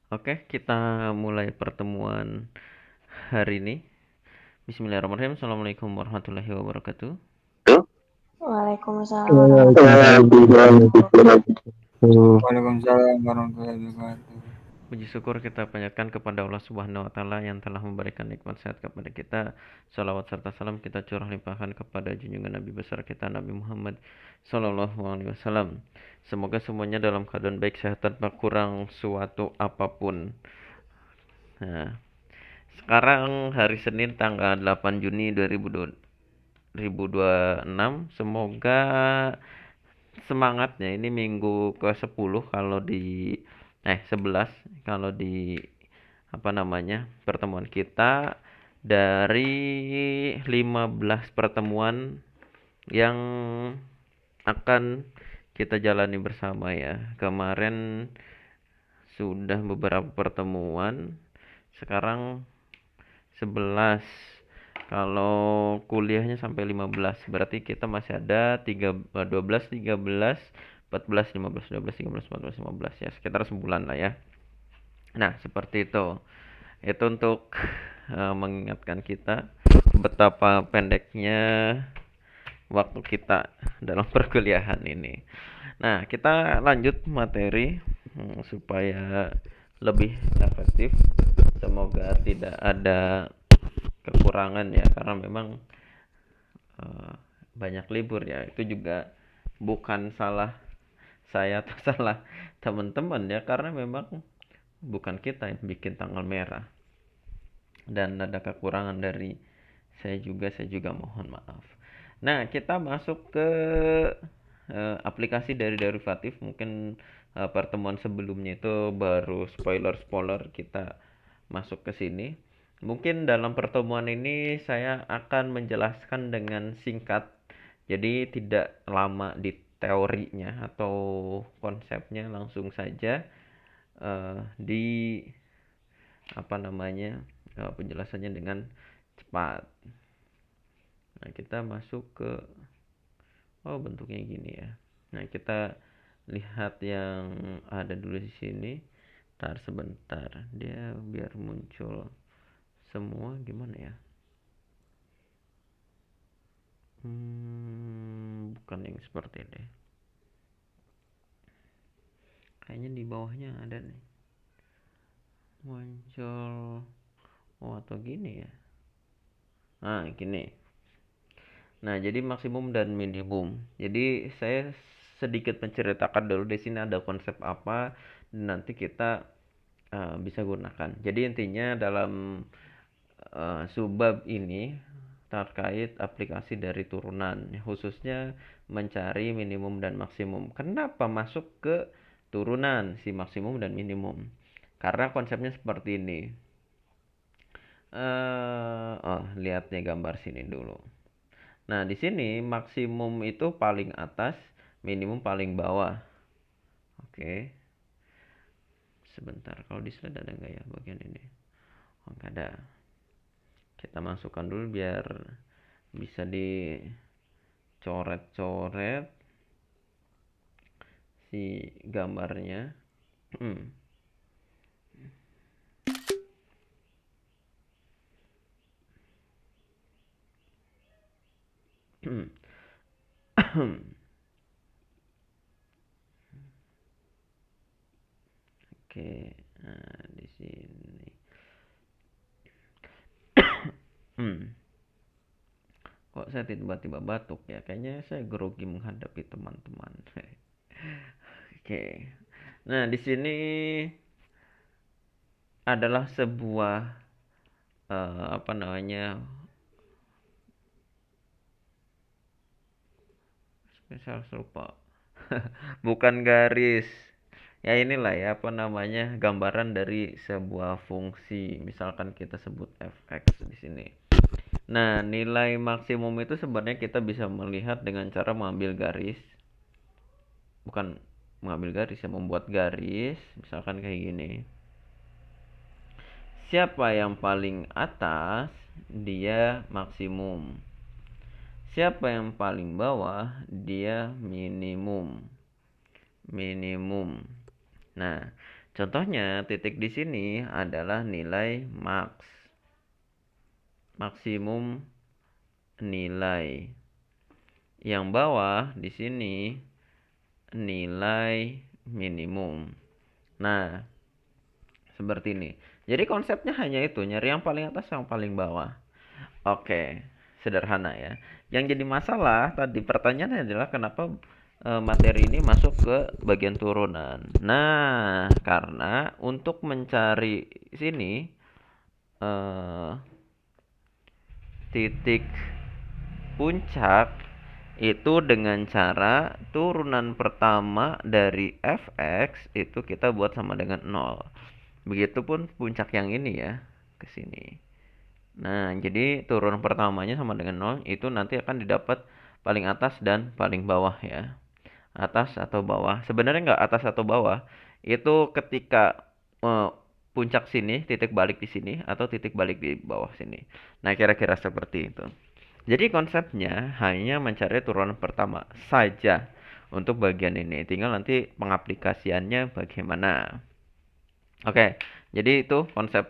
Oke, kita mulai pertemuan hari ini. Bismillahirrahmanirrahim. Assalamualaikum warahmatullahi wabarakatuh. Waalaikumsalam warahmatullahi wabarakatuh. Waalaikumsalam warahmatullahi wabarakatuh. Puji syukur kita panjatkan kepada Allah Subhanahu wa taala yang telah memberikan nikmat sehat kepada kita. Salawat serta salam kita curah limpahkan kepada junjungan Nabi besar kita Nabi Muhammad sallallahu alaihi wasallam. Semoga semuanya dalam keadaan baik sehat tanpa kurang suatu apapun. Nah, sekarang hari Senin tanggal 8 Juni 2026. Semoga semangatnya ini minggu ke-10 kalau di 11 kalau di pertemuan kita dari 15 pertemuan yang akan kita jalani bersama ya. Kemarin sudah beberapa pertemuan, sekarang 11. Kalau kuliahnya sampai 15, berarti kita masih ada 12, 13, 14, 15, 12, 13, 14, 15 ya, sekitar sebulan lah ya. Nah, seperti itu. Itu untuk mengingatkan kita betapa pendeknya waktu kita dalam perkuliahan ini. Nah, kita lanjut materi supaya lebih efektif. Semoga tidak ada kekurangan ya, karena memang eh, banyak libur ya. Itu juga bukan salah saya atau salah teman-teman ya, karena memang bukan kita yang bikin tanggal merah dan ada kekurangan dari saya juga mohon maaf. Nah, kita masuk ke aplikasi dari derivatif. Mungkin pertemuan sebelumnya itu baru spoiler kita masuk ke sini. Mungkin dalam pertemuan ini saya akan menjelaskan dengan singkat, jadi tidak lama di teorinya atau konsepnya, langsung saja di penjelasannya dengan cepat. Nah, kita masuk ke bentuknya gini ya. Nah, kita lihat yang ada dulu di sini. Ntar sebentar, dia biar muncul semua gimana ya? Bukan yang seperti ini. Kayaknya di bawahnya ada nih. Muncul atau gini ya. Nah, gini. Nah, jadi maksimum dan minimum. Jadi saya sedikit menceritakan dulu di sini ada konsep apa, dan nanti kita bisa gunakan. Jadi intinya dalam subbab ini terkait aplikasi dari turunan, khususnya mencari minimum dan maksimum. Kenapa masuk ke turunan si maksimum dan minimum? Karena konsepnya seperti ini. Lihatnya gambar sini dulu. Nah, di sini maksimum itu paling atas, minimum paling bawah. Oke. Sebentar, kalau di slide ada nggak ya bagian ini? Oh, nggak ada. Kita masukkan dulu biar bisa dicoret-coret si gambarnya. Oke, nah di sini. Kok saya tiba-tiba batuk ya? Kayaknya saya grogi menghadapi teman-teman. Oke. Nah, di sini adalah sebuah apa namanya? Spesial lupa. Bukan garis. Ya inilah ya apa namanya? Gambaran dari sebuah fungsi. Misalkan kita sebut fx di sini. Nah, nilai maksimum itu sebenarnya kita bisa melihat dengan cara mengambil garis. Bukan mengambil garis ya, membuat garis. Misalkan kayak gini. Siapa yang paling atas, dia maksimum. Siapa yang paling bawah, dia minimum. Minimum. Nah, Contohnya titik di sini adalah nilai maksimum nilai. Yang bawah di sini nilai minimum. Nah, seperti ini. Jadi konsepnya hanya itu, nyari yang paling atas yang paling bawah. Oke, sederhana ya. Yang jadi masalah tadi pertanyaannya adalah kenapa materi ini masuk ke bagian turunan. Nah, karena untuk mencari sini eh, titik puncak itu dengan cara turunan pertama dari fx itu kita buat sama dengan 0. Begitupun puncak yang ini ya, ke sini. Nah, jadi turun pertamanya sama dengan 0 itu nanti akan didapat paling atas dan paling bawah ya. Atas atau bawah. Sebenarnya nggak atas atau bawah. Itu ketika puncak sini, titik balik di sini, atau titik balik di bawah sini. Nah, kira-kira seperti itu. Jadi konsepnya hanya mencari turunan pertama saja untuk bagian ini. Tinggal nanti pengaplikasiannya bagaimana. Oke, jadi itu konsep.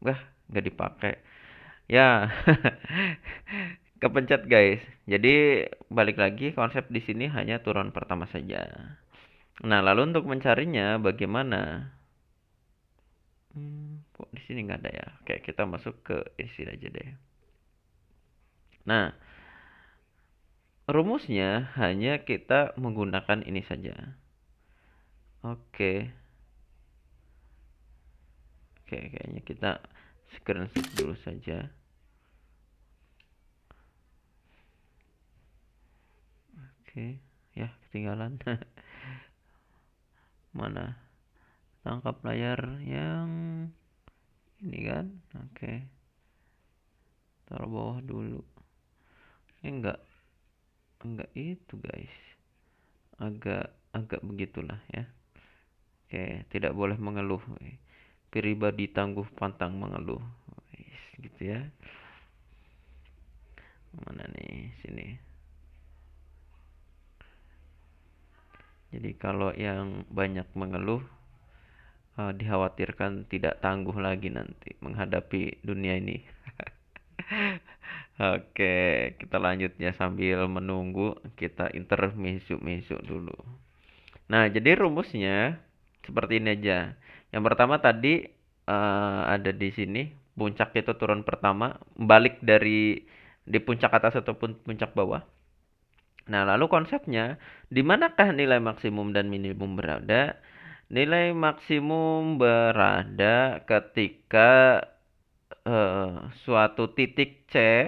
Wah, nggak dipakai. Ya, kepencet guys. Jadi balik lagi konsep di sini hanya turun pertama saja. Nah, lalu untuk mencarinya bagaimana? Kok di sini nggak ada ya? Oke, kita masuk ke isi aja deh. Nah, rumusnya hanya kita menggunakan ini saja. Oke. Oke, kayaknya kita screenshot dulu saja. Oke, ya ketinggalan. Mana? Tangkap layar yang ini kan? Oke. Taruh bawah dulu. Enggak itu, guys. Agak begitulah ya. Oke, tidak boleh mengeluh. Pribadi tangguh pantang mengeluh. Gitu ya. Mana nih? Sini. Jadi kalau yang banyak mengeluh dikhawatirkan tidak tangguh lagi nanti menghadapi dunia ini. Oke, kita lanjut ya sambil menunggu kita intermezzo dulu. Nah, jadi rumusnya seperti ini aja. Yang pertama tadi ada di sini puncak itu turun pertama, balik dari di puncak atas ataupun puncak bawah. Nah, lalu konsepnya di manakah nilai maksimum dan minimum berada? Nilai maksimum berada ketika suatu titik C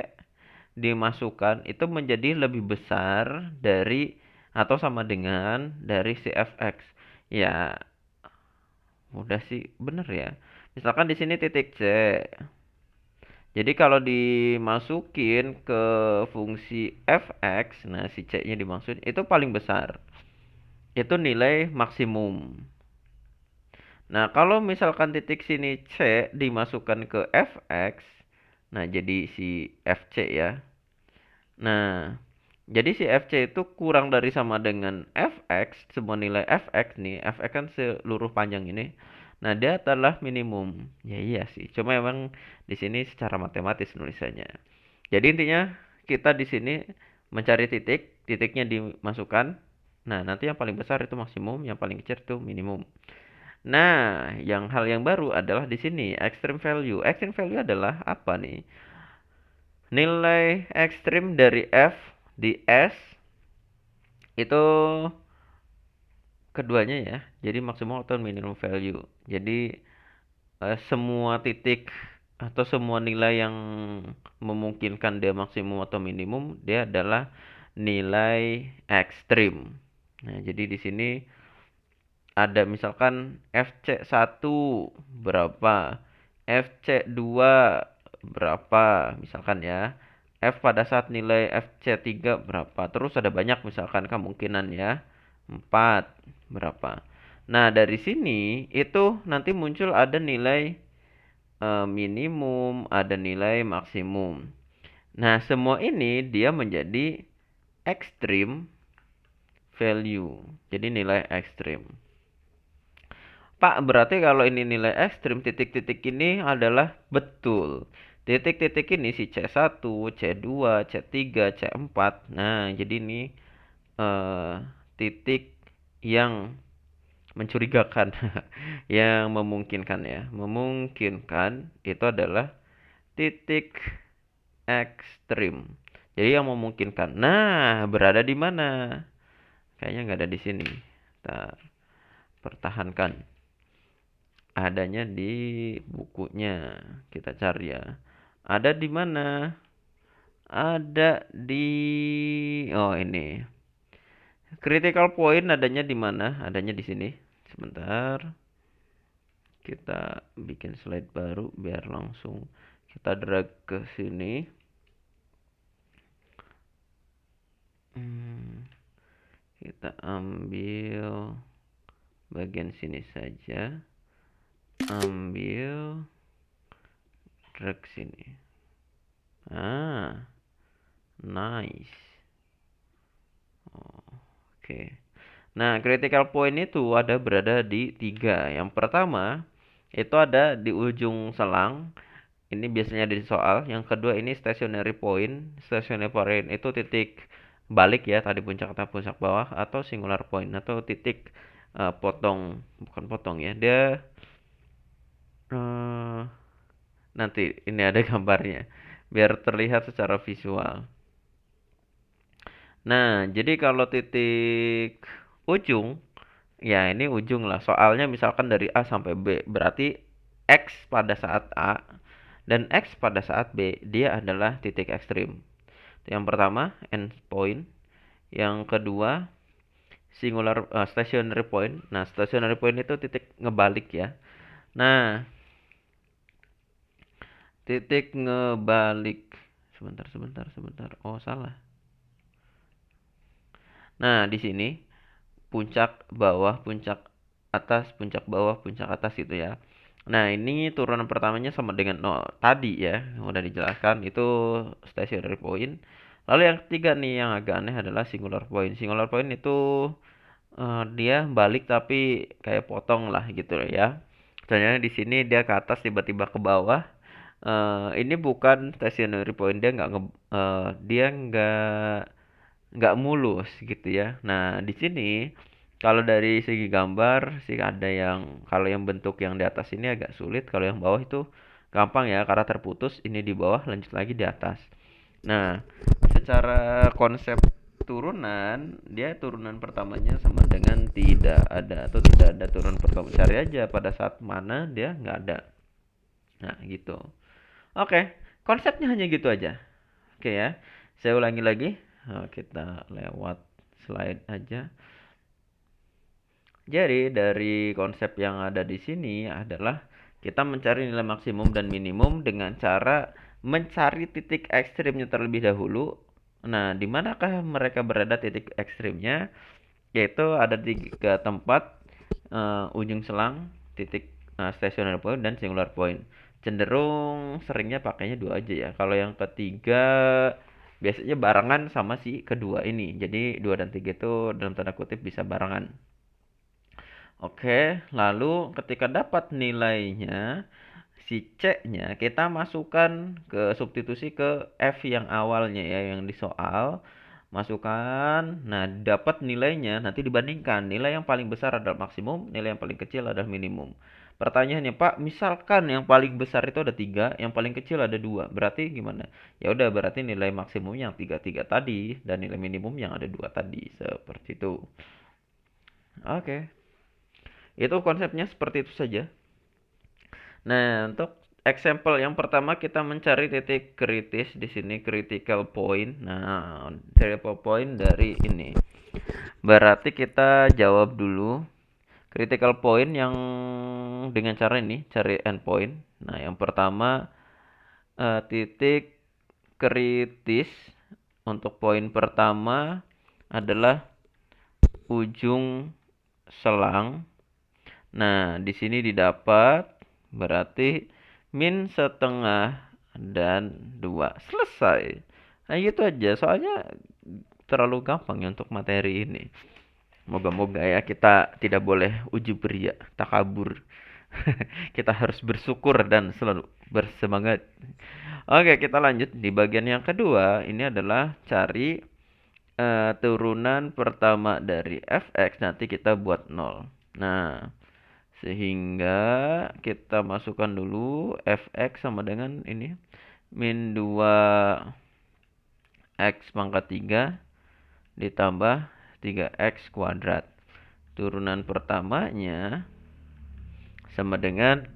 dimasukkan itu menjadi lebih besar dari atau sama dengan dari si fx. Ya, mudah sih, bener ya. Misalkan di sini titik C. Jadi kalau dimasukin ke fungsi fx, nah si C-nya dimaksud itu paling besar. Itu nilai maksimum. Nah, kalau misalkan titik sini C dimasukkan ke fx, nah jadi si fc ya. Nah, jadi si fc itu kurang dari sama dengan fx, semua nilai fx nih, fx kan seluruh panjang ini. Nah, dia adalah minimum. Ya iya sih, cuma emang di sini secara matematis nulisannya. Jadi intinya kita di sini mencari titik, titiknya dimasukkan. Nah, nanti yang paling besar itu maksimum, yang paling kecil itu minimum. Nah, hal yang baru adalah di sini extreme value. Extreme value adalah apa nih? Nilai ekstrim dari f di s itu keduanya ya. Jadi maksimum atau minimum value. Jadi semua titik atau semua nilai yang memungkinkan dia maksimum atau minimum dia adalah nilai ekstrim. Nah, jadi di sini ada misalkan FC1 berapa, FC2 berapa misalkan ya. F pada saat nilai FC3 berapa. Terus ada banyak misalkan kemungkinan ya. 4 berapa. Nah, dari sini itu nanti muncul ada nilai minimum, ada nilai maksimum. Nah, semua ini dia menjadi extreme value. Jadi nilai ekstrim. Pak, berarti kalau ini nilai ekstrim, titik-titik ini adalah betul. Titik-titik ini si C1, C2, C3, C4. Nah, jadi ini eh, titik yang mencurigakan, yang memungkinkan ya. Memungkinkan itu adalah titik ekstrim. Jadi yang memungkinkan. Nah, berada di mana? Kayaknya nggak ada di sini. Kita pertahankan. Adanya di bukunya. Kita cari ya. Ada di mana? Ada di oh ini. Critical point adanya di mana? Adanya di sini. Sebentar. Kita bikin slide baru biar langsung kita drag ke sini. Kita ambil bagian sini saja. Ambil drag sini. Nice. Oke. Nah, critical point itu ada berada di 3. Yang pertama, itu ada di ujung selang. Ini biasanya di soal. Yang kedua ini stationary point. Stationary point itu titik balik ya, tadi puncak atau puncak bawah, atau singular point atau titik potong, bukan potong ya. Dia nanti ini ada gambarnya biar terlihat secara visual. Nah, jadi kalau titik ujung, ya ini ujung lah. Soalnya misalkan dari A sampai B, berarti X pada saat A dan X pada saat B, dia adalah titik ekstrim. Yang pertama, end point. Yang kedua, singular stationary point. Nah, stationary point itu titik ngebalik ya. Nah, titik ngebalik. Sebentar. Oh, salah. Nah, di sini puncak bawah, puncak atas, puncak bawah, puncak atas gitu ya. Nah, ini turunan pertamanya sama dengan tadi ya, yang udah dijelaskan itu stationary point. Lalu yang ketiga nih yang agak aneh adalah singular point. Singular point itu dia balik tapi kayak potong lah gitu ya. Misalnya di sini dia ke atas tiba-tiba ke bawah. Ini bukan stationary point, dia nggak mulus gitu ya. Nah, di sini kalau dari segi gambar sih ada yang kalau yang bentuk yang di atas ini agak sulit, kalau yang bawah itu gampang ya karena terputus ini di bawah lanjut lagi di atas. Nah, secara konsep turunan, dia turunan pertamanya sama dengan tidak ada atau tidak ada turunan pertama. Cari aja pada saat mana dia nggak ada. Nah, gitu. Oke, konsepnya hanya gitu aja. Oke ya, saya ulangi lagi. Kita lewat slide aja. Jadi dari konsep yang ada di sini adalah kita mencari nilai maksimum dan minimum dengan cara mencari titik ekstrimnya terlebih dahulu. Nah, di manakah mereka berada titik ekstrimnya? Yaitu ada 3 tempat, ujung selang, titik stationary point dan singular point. Cenderung seringnya pakainya 2 aja ya. Kalau yang ketiga biasanya barengan sama si kedua ini. Jadi 2 dan 3 itu dalam tanda kutip bisa barengan. Oke, lalu ketika dapat nilainya, si C-nya kita masukkan ke substitusi ke F yang awalnya ya, yang di soal. Masukkan, nah dapat nilainya, nanti dibandingkan. Nilai yang paling besar adalah maksimum, nilai yang paling kecil adalah minimum. Pertanyaannya, Pak, misalkan yang paling besar itu ada 3, yang paling kecil ada 2, berarti gimana? Ya udah, berarti nilai maksimum yang 3 tadi, dan nilai minimum yang ada 2 tadi, seperti itu. Oke. Itu konsepnya seperti itu saja. Nah, untuk example yang pertama kita mencari titik kritis di sini critical point. Nah, critical point dari ini. Berarti kita jawab dulu critical point yang dengan cara ini, cari endpoint. Nah, yang pertama titik kritis untuk poin pertama adalah ujung selang. Nah, di sini didapat berarti min setengah dan 2. Selesai. Nah, gitu aja. Soalnya terlalu gampang ya untuk materi ini. Moga-moga ya kita tidak boleh ujub ria, takabur. Kita harus bersyukur dan selalu bersemangat. Oke, kita lanjut di bagian yang kedua. Ini adalah cari turunan pertama dari fx, nanti kita buat 0. Nah, sehingga kita masukkan dulu fx sama dengan ini min 2 x pangkat 3 ditambah 3x kuadrat. Turunan pertamanya sama dengan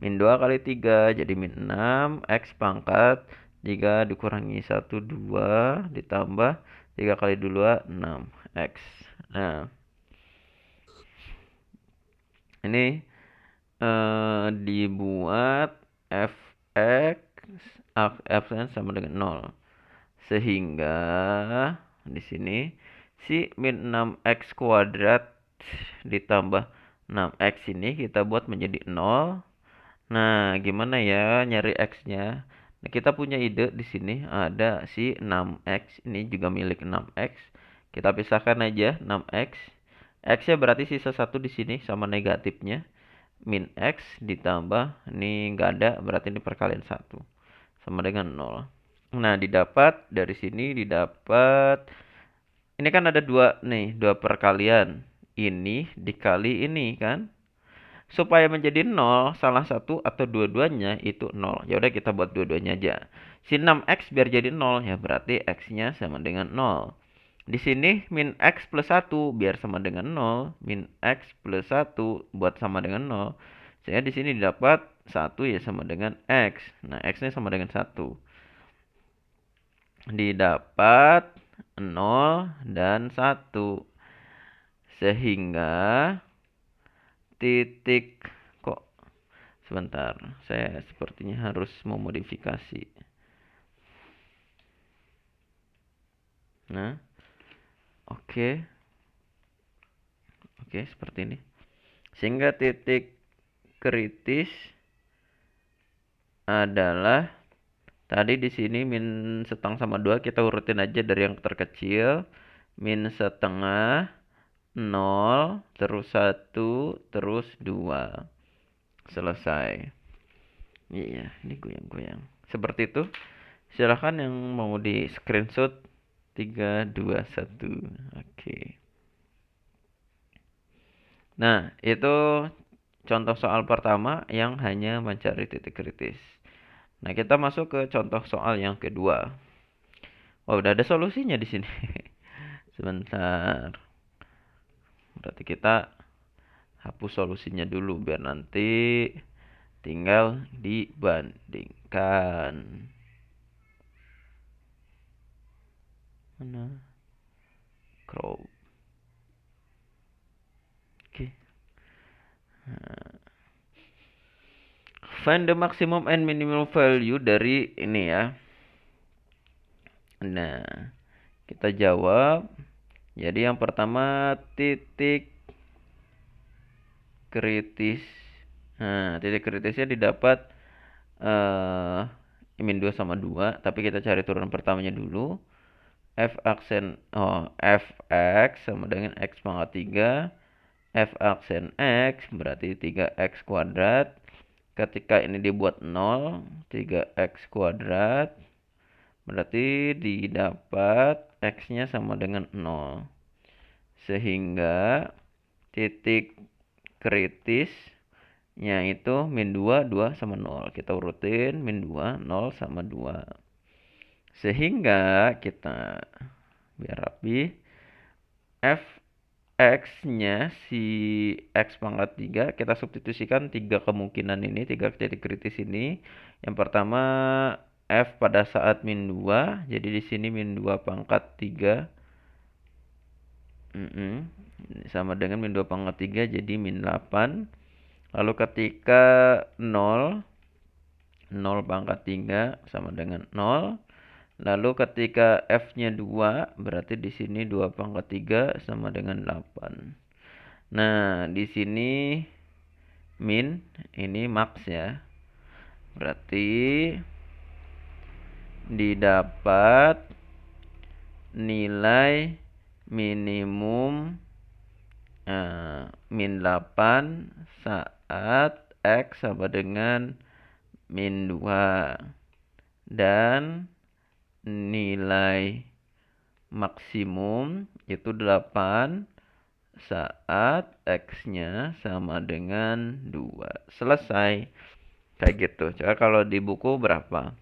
min 2 kali 3, jadi min 6 x pangkat 3 dikurangi 1, 2 ditambah 3 kali 2, 6 x. Nah, ini dibuat fx sama dengan 0. Sehingga di sini si min 6x kuadrat ditambah 6x ini kita buat menjadi 0. Nah, gimana ya nyari x-nya? Nah, kita punya ide di sini ada si 6x, ini juga milik 6x. Kita pisahkan aja 6x. X-nya berarti sisa 1 di sini sama negatifnya. Min x ditambah ini enggak ada, berarti ini perkalian 1 sama dengan 0. Nah, didapat dari sini didapat ini kan ada dua perkalian. Ini dikali ini kan. Supaya menjadi 0, salah satu atau dua-duanya itu 0. Ya udah kita buat dua-duanya aja. Si 6x biar jadi 0 ya berarti x-nya sama dengan 0. Di sini min x plus 1 biar sama dengan 0. Min x plus 1 buat sama dengan 0. Sehingga di sini dapat 1 ya sama dengan x. Nah, x-nya sama dengan 1. Didapat 0 dan 1. Sehingga titik kok sebentar, saya sepertinya harus memodifikasi. Nah, oke, seperti ini. Sehingga titik kritis adalah tadi di sini min setengah sama 2, kita urutin aja dari yang terkecil. Min setengah, 0, terus 1, terus 2. Selesai. Iya, ini goyang-goyang. Seperti itu. Silahkan yang mau di screenshot 3, 2, 1. Oke. Nah, itu contoh soal pertama yang hanya mencari titik kritis. Nah, kita masuk ke contoh soal yang kedua. Oh, udah ada solusinya di sini. Sebentar. Berarti kita hapus solusinya dulu biar nanti tinggal dibandingkan. Mana? Crop. Oke. Find the maximum and minimum value dari ini ya. Nah, kita jawab. Jadi yang pertama titik kritis. Nah, titik kritisnya didapat min 2 sama 2, tapi kita cari turunan pertamanya dulu. Fx sama dengan x pangkat 3. F aksen x berarti 3x kuadrat. Ketika ini dibuat 0, 3x kuadrat berarti didapat x-nya sama dengan 0. Sehingga titik kritisnya itu min 2, 2 sama 0. Kita urutin min 2, 0 sama 2. Sehingga kita biar rapi, X-nya si X pangkat 3 kita substitusikan 3 kemungkinan ini, 3 titik kritis ini. Yang pertama F pada saat min 2, jadi di sini min 2 pangkat 3 sama dengan min 2 pangkat 3 jadi min 8. Lalu ketika 0 pangkat 3 sama dengan 0. Lalu ketika F-nya 2, berarti di sini 2 pangkat 3 sama dengan 8. Nah, di sini min, ini max ya. Berarti didapat nilai minimum min 8 saat X sama dengan min 2. Dan nilai maksimum itu 8 saat X-nya sama dengan 2. Selesai. Kayak gitu. Coba kalau di buku berapa?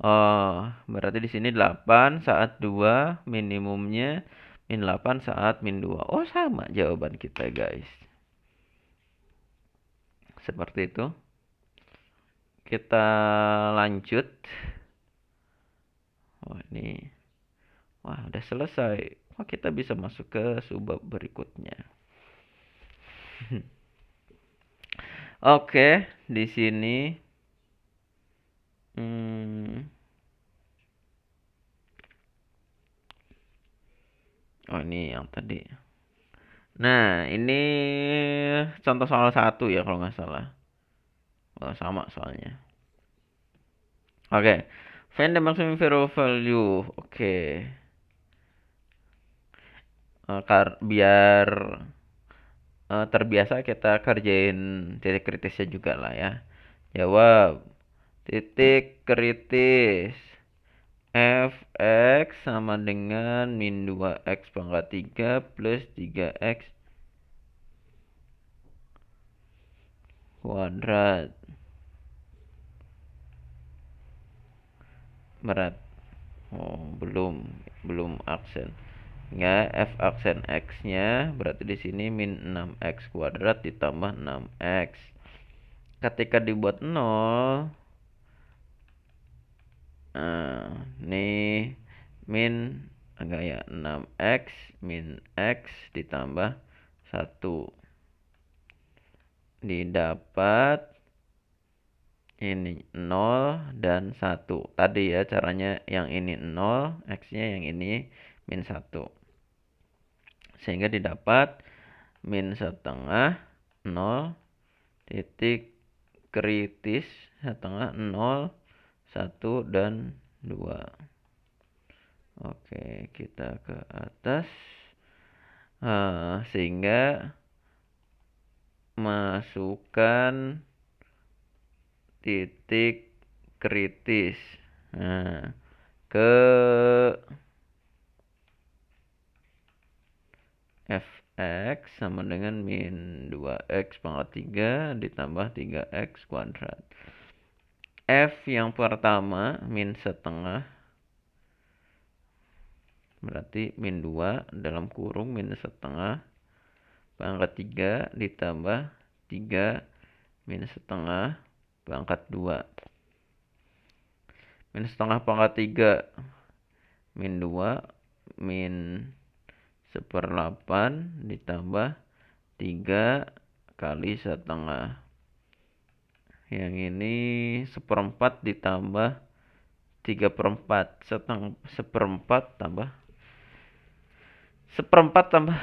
Oh, berarti di sini 8 saat 2, minimumnya min 8 saat min 2. Oh, sama jawaban kita, guys. Seperti itu. Kita lanjut. Oh, ini. Wah, udah selesai. Wah, kita bisa masuk ke subbab berikutnya. Oke, di sini oh, ini yang tadi. Nah, ini contoh soal 1 ya kalau nggak salah. Oh, sama soalnya. Oke. Find the maximum value. Oke. Biar terbiasa kita kerjain titik kritisnya juga lah ya. Jawab. Titik kritis fx sama dengan min 2x pangkat 3 plus 3x kuadrat. Berat. Oh, belum aksen. Enggak, f aksen x-nya berarti di sini min 6x kuadrat ditambah 6x. Ketika dibuat 0, nih min enggak ya 6x min x ditambah 1 didapat ini 0 dan 1. Tadi ya caranya yang ini 0, x-nya yang ini min 1. Sehingga didapat min setengah 0 titik kritis setengah 0, 1 dan 2. Oke, kita ke atas. Sehingga masukkan titik kritis ke fx sama dengan min 2x pangkat 3 ditambah 3x kuadrat. F yang pertama min setengah berarti min 2 dalam kurung min setengah pangkat 3 ditambah 3 min setengah pangkat 2. Min setengah pangkat 3 min 2 min 1/8 ditambah 3 kali setengah. Yang ini 1/4 ditambah 3/4. 1/4 tambah 1/4 tambah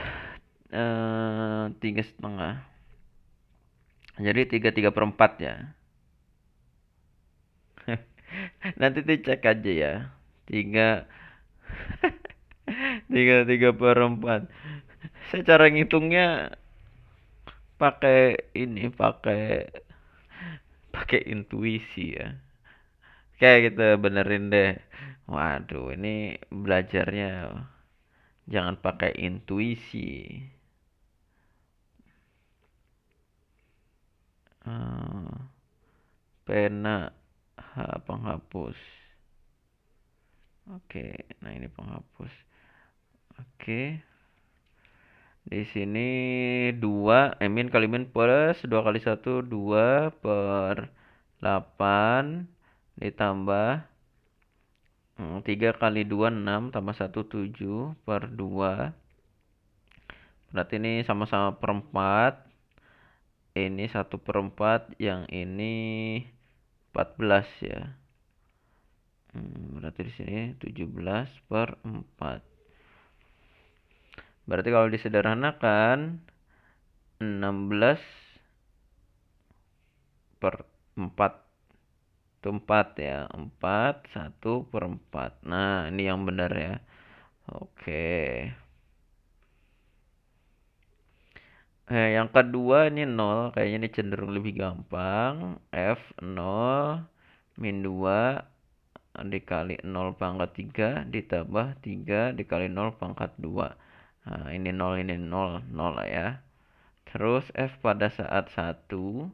3,5. Jadi 3/4 ya. Nanti dicek aja ya. 3/4. Saya cara ngitungnya pakai ini, pakai intuisi ya. Kayak gitu benerin deh. Waduh, ini belajarnya jangan pakai intuisi. Pena penghapus. Oke, nah ini penghapus. Oke. Di sini 2 min kali min plus 2 kali 1 2/8 ditambah 3 kali 2 6 tambah 1 7/2. Berarti ini sama-sama perempat. Ini 1/4, yang ini 14 ya. Berarti di sini 17/4. Berarti kalau disederhanakan 16/4 itu 4 ya. 4 1/4. Nah, ini yang benar ya. Oke. Yang kedua ini 0, kayaknya ini cenderung lebih gampang. F 0 min 2 dikali 0 pangkat 3 ditambah 3 dikali 0 pangkat 2. Nah, ini 0 0 lah ya. Terus F pada saat 1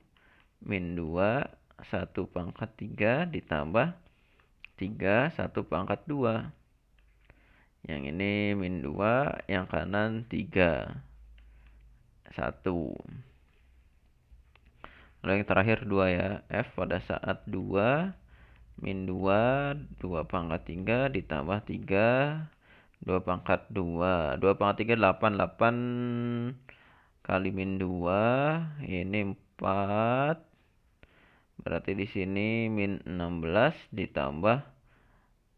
min 2 1 pangkat 3 ditambah 3 1 pangkat 2. Yang ini min 2, yang kanan 3 1. Lalu yang terakhir 2 ya. F pada saat 2 min 2 2 pangkat 3 ditambah 3 2 pangkat 2. 2 pangkat 3 8 8 kali min 2 ini 4. Berarti di sini min 16 ditambah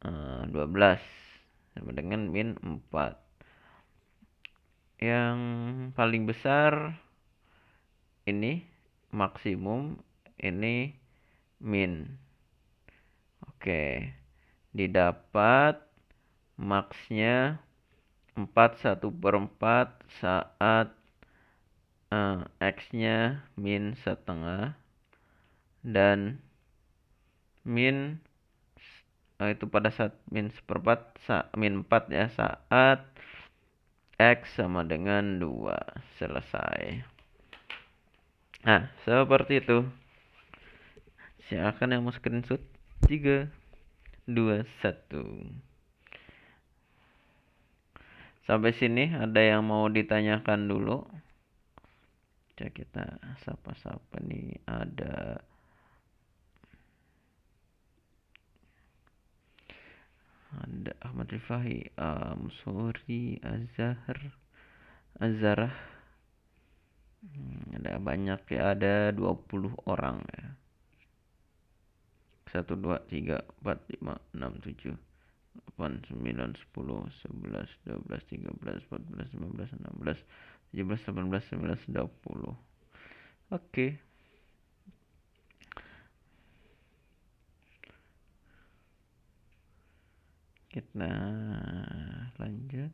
12 sama dengan min 4. Yang paling besar ini maksimum, ini min. Oke, didapat maksnya 4 1/4 saat X-nya min setengah dan min itu pada saat min 1/4 min 4 ya, saat X sama dengan 2. Selesai. Nah, seperti itu. Silakan yang mau screenshot. 3 2 1. Sampai sini ada yang mau ditanyakan dulu? Coba kita sapa-sapa nih. Ada Ahmad Rifahi, Suri, Azharah. Ada banyak ya, ada 20 orang ya. 1 2 3 4 5 6 7 8 9 10 11 12 13 14 15 16 17 18 19 20. Oke. Kita lanjut.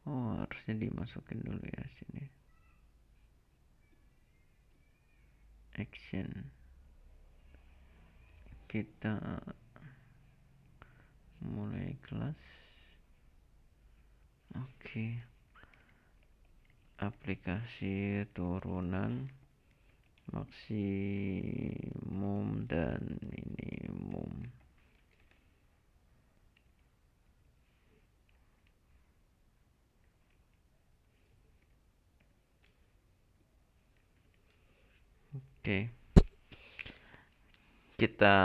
Oh, harusnya dimasukin dulu ya sini. Action. Kita mulai kelas. Oke. Aplikasi turunan maksimum dan minimum. Oke. Kita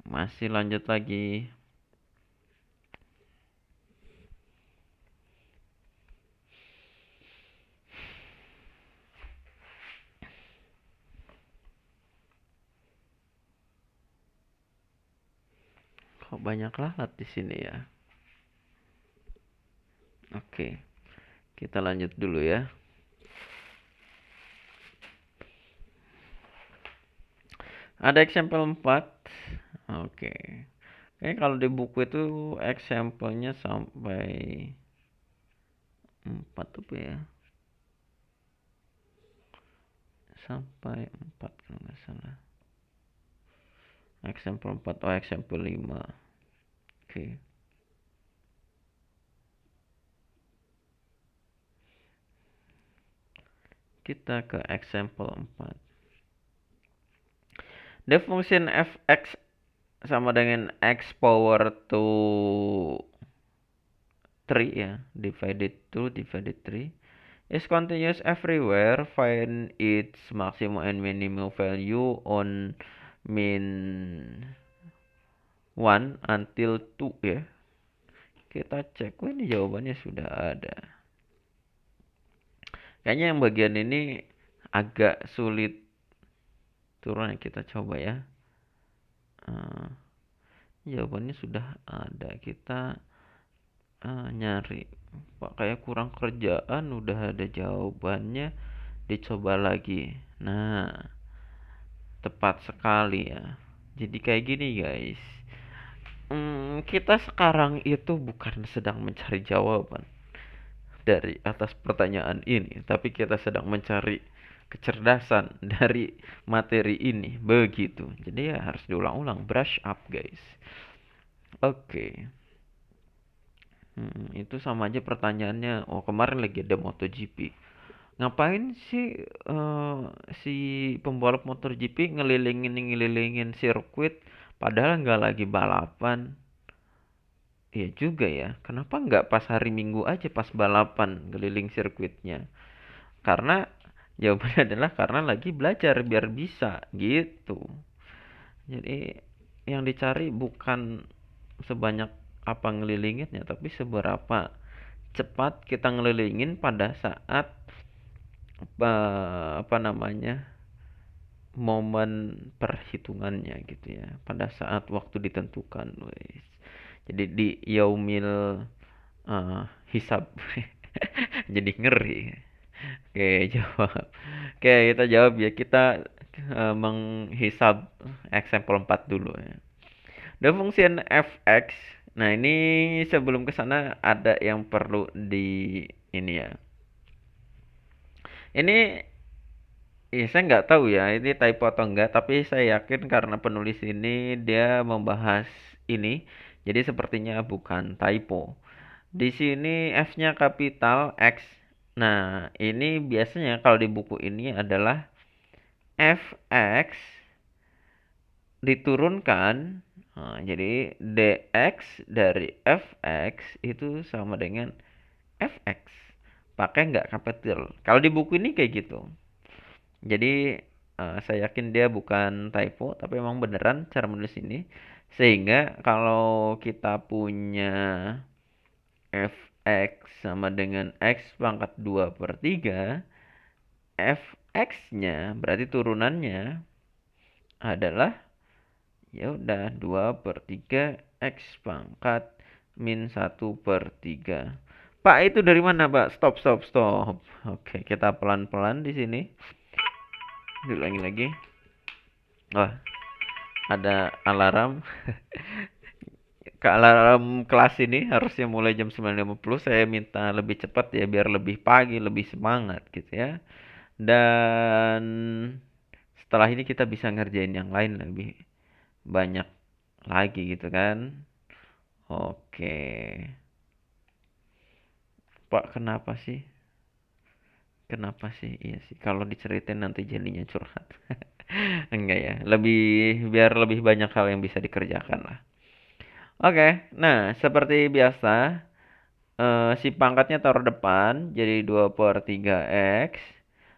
masih lanjut lagi. Kok banyak lalat di sini ya? Oke. Kita lanjut dulu ya. Ada example 4. Oke. Kayaknya kalau di buku itu example-nya sampai 4 apa ya? Sampai 4 kalau nggak salah. Example 4, oh example 5. Oke. Kita ke example 4. The function fx sama dengan x power 2 3 ya, divided 3 is continuous everywhere. Find its maximum and minimum value on min 1 until 2 ya. Kita cek, ini jawabannya sudah ada. Kayaknya yang bagian ini agak sulit turun, kita coba ya. Jawabannya sudah ada, kita nyari. Pak, kayak kurang kerjaan, udah ada jawabannya, dicoba lagi. Nah, tepat sekali ya. Jadi kayak gini guys, kita sekarang itu bukan sedang mencari jawaban, dari atas pertanyaan ini, tapi kita sedang mencari kecerdasan dari materi ini. Begitu. Jadi ya harus diulang-ulang, brush up, guys. Oke. Itu sama aja pertanyaannya. Oh, kemarin lagi ada MotoGP. Ngapain sih si pembalap MotoGP ngelilingin sirkuit padahal nggak lagi balapan? Iya juga ya. Kenapa nggak pas hari Minggu aja pas balapan keliling sirkuitnya? Karena jawabannya adalah karena lagi belajar biar bisa gitu. Jadi yang dicari bukan sebanyak apa ngelilinginnya, tapi seberapa cepat kita ngelilingin pada saat apa namanya momen perhitungannya gitu ya, pada saat waktu ditentukan, wes. Jadi di yaumil hisab. Jadi ngeri. Oke, jawab. Oke, kita jawab ya. Kita menghisab example 4 dulu ya. The function fx. Nah, ini sebelum ke sana ada yang perlu di ini ya. Ini saya nggak tahu ya, ini typo atau enggak, tapi saya yakin karena penulis ini dia membahas ini, jadi sepertinya bukan typo. Di sini F-nya kapital X. Nah, ini biasanya kalau di buku ini adalah Fx diturunkan. Nah, jadi dx dari Fx itu sama dengan Fx. Pakai nggak kapital. Kalau di buku ini kayak gitu. Jadi saya yakin dia bukan typo, tapi emang beneran cara menulis ini. Sehingga kalau kita punya Fx sama dengan X pangkat 2/3, Fx-nya berarti turunannya adalah ya udah 2/3 X pangkat -1/3. Pak, itu dari mana, Pak? Stop, stop, stop. Oke, kita pelan-pelan di sini. Diulangi lagi. Wah, ada alarm. Ke alarm kelas ini harusnya mulai jam 9.50. Saya minta lebih cepat ya biar lebih pagi, lebih semangat gitu ya. Dan setelah ini kita bisa ngerjain yang lain lebih banyak lagi gitu kan. Oke. Pak, kenapa sih? Kenapa sih? Iya sih, kalau diceritain nanti jadinya curhat. Enggak ya, lebih biar lebih banyak hal yang bisa dikerjakan lah. Oke, nah seperti biasa, si pangkatnya taruh depan, jadi 2/3 X.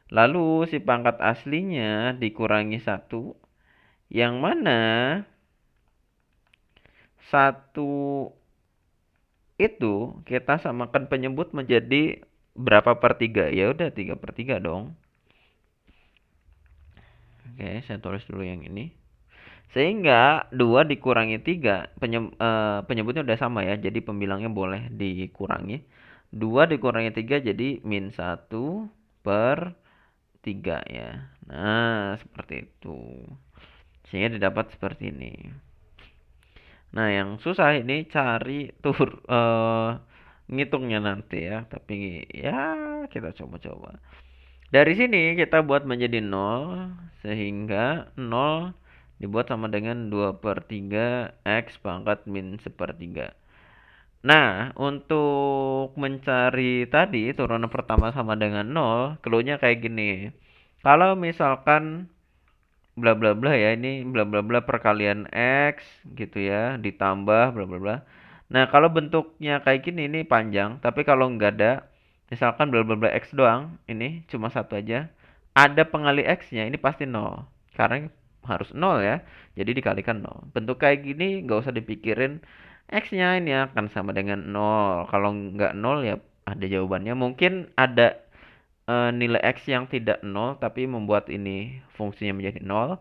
Lalu si pangkat aslinya dikurangi 1, yang mana 1 itu kita samakan penyebut menjadi berapa per 3? Ya udah 3/3 dong. Oke, saya tulis dulu yang ini. Sehingga 2 dikurangi 3, penyebutnya udah sama ya, jadi pembilangnya boleh dikurangi. 2 dikurangi 3 jadi -1/3 ya. Nah, seperti itu. Sehingga didapat seperti ini. Nah, yang susah ini cari ngitungnya nanti ya, tapi ya kita coba-coba. Dari sini kita buat menjadi 0, sehingga 0 dibuat sama dengan 2/3 X pangkat -1/3. Nah, untuk mencari tadi turunan pertama sama dengan 0, clue-nya kayak gini. Kalau misalkan bla bla bla ya, ini bla bla bla perkalian X gitu ya, ditambah bla bla bla. Nah, kalau bentuknya kayak gini ini panjang, tapi kalau nggak ada, misalkan bla bla bla X doang, ini cuma satu aja, ada pengali X-nya, ini pasti 0. Karena harus 0 ya, jadi dikalikan 0. Bentuk kayak gini nggak usah dipikirin, X-nya ini akan sama dengan 0. Kalau nggak 0 ya ada jawabannya. Mungkin ada nilai X yang tidak 0, tapi membuat ini fungsinya menjadi 0.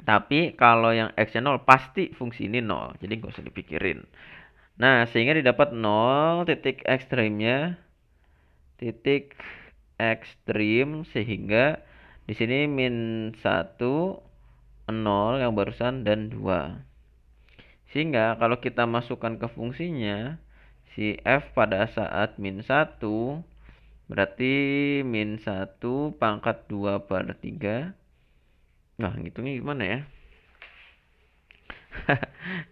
Tapi kalau yang X-nya 0, pasti fungsi ini 0. Jadi nggak usah dipikirin. Nah, sehingga didapat 0 titik ekstrimnya, titik ekstrim, sehingga di sini -1, 0 yang barusan, dan 2. Sehingga kalau kita masukkan ke fungsinya, Si F pada saat min 1 berarti min 1 pangkat 2/3. Nah, ngitungnya gimana ya?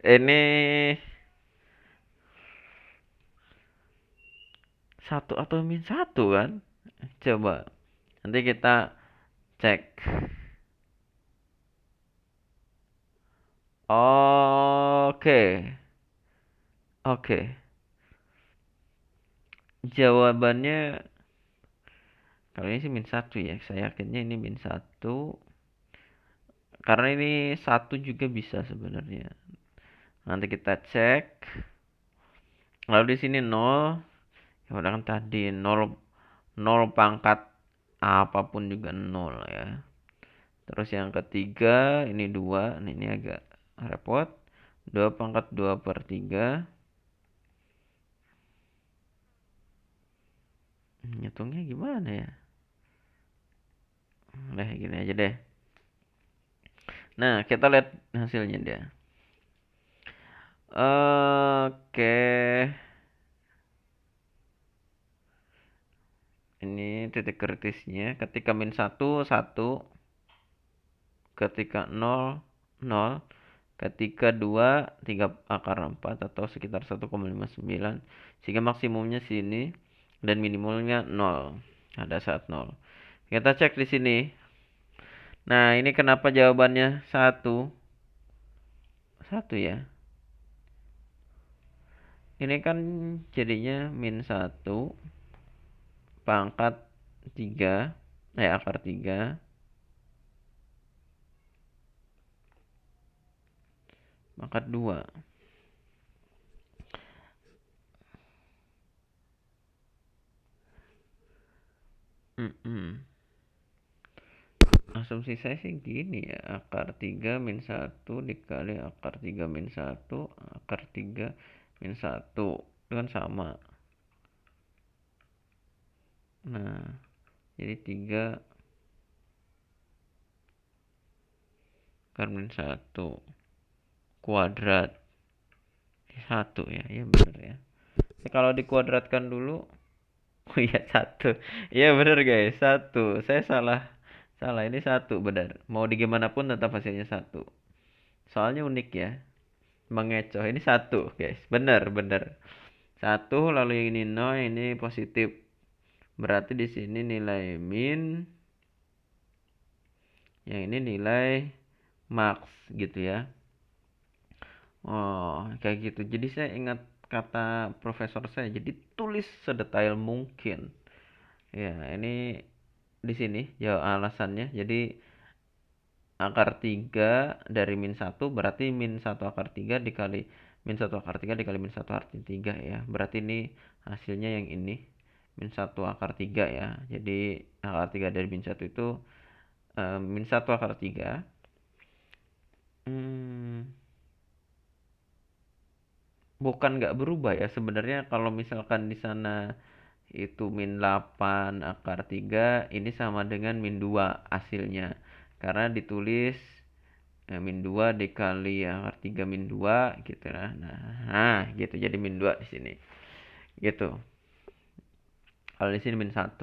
Ini 1 atau min 1 kan? Coba. Nanti kita cek. Oke. Oke. Jawabannya kalau ini sih min 1 ya. Saya yakinnya ini min 1. Karena ini 1 juga bisa sebenarnya. Nanti kita cek. Lalu di sini 0. Ya udah kan tadi 0 pangkat apapun juga 0 ya. Terus yang ketiga ini 2. Nah, ini agak repot. 2 pangkat 2/3. Hitungnya gimana ya? Udah gini aja deh. Nah, kita lihat hasilnya dia. Oke. Ini titik kritisnya ketika min 1 1, ketika 0 0, ketika 2 3/4 atau sekitar 1,59, sehingga maksimumnya sini dan minimumnya 0 pada saat 0. Kita cek di sini. Nah, ini kenapa jawabannya 1? 1 ya. Ini kan jadinya min 1 pangkat 3, akar 3 pangkat 2. Asumsi saya sih gini ya, akar 3 min 1 dikali akar 3 min 1, akar 3 min 1. Itu kan sama. Nah, jadi 3 akar min 1 kuadrat 1 ya, iya bener ya. Kalau dikuadratkan dulu, oh iya 1. Iya bener guys, 1. Saya salah. Salah, ini 1 benar. Mau di gimana pun tetap hasilnya 1. Soalnya unik ya. Mengecoh. Ini 1 guys. Bener, bener. 1 lalu yang ini 0, ini positif. Berarti di sini nilai min, yang ini nilai max gitu ya. Oh, kayak gitu. Jadi saya ingat kata profesor saya. Jadi tulis sedetail mungkin. Ya, ini di sini jawab alasannya. Jadi akar 3 dari min 1 berarti min 1 akar 3 dikali min 1 akar 3 dikali min 1 akar 3 ya. Berarti ini hasilnya yang ini. Min 1 akar 3 ya. Jadi akar 3 dari min 1 itu min 1 akar 3. Bukan nggak berubah ya. Sebenarnya kalau misalkan di sana itu min 8 akar 3, ini sama dengan min 2 hasilnya. Karena ditulis min 2 dikali akar 3 min 2 gitu lah. Nah, gitu jadi min 2 di sini. Gitu. Kalau di sini min 1.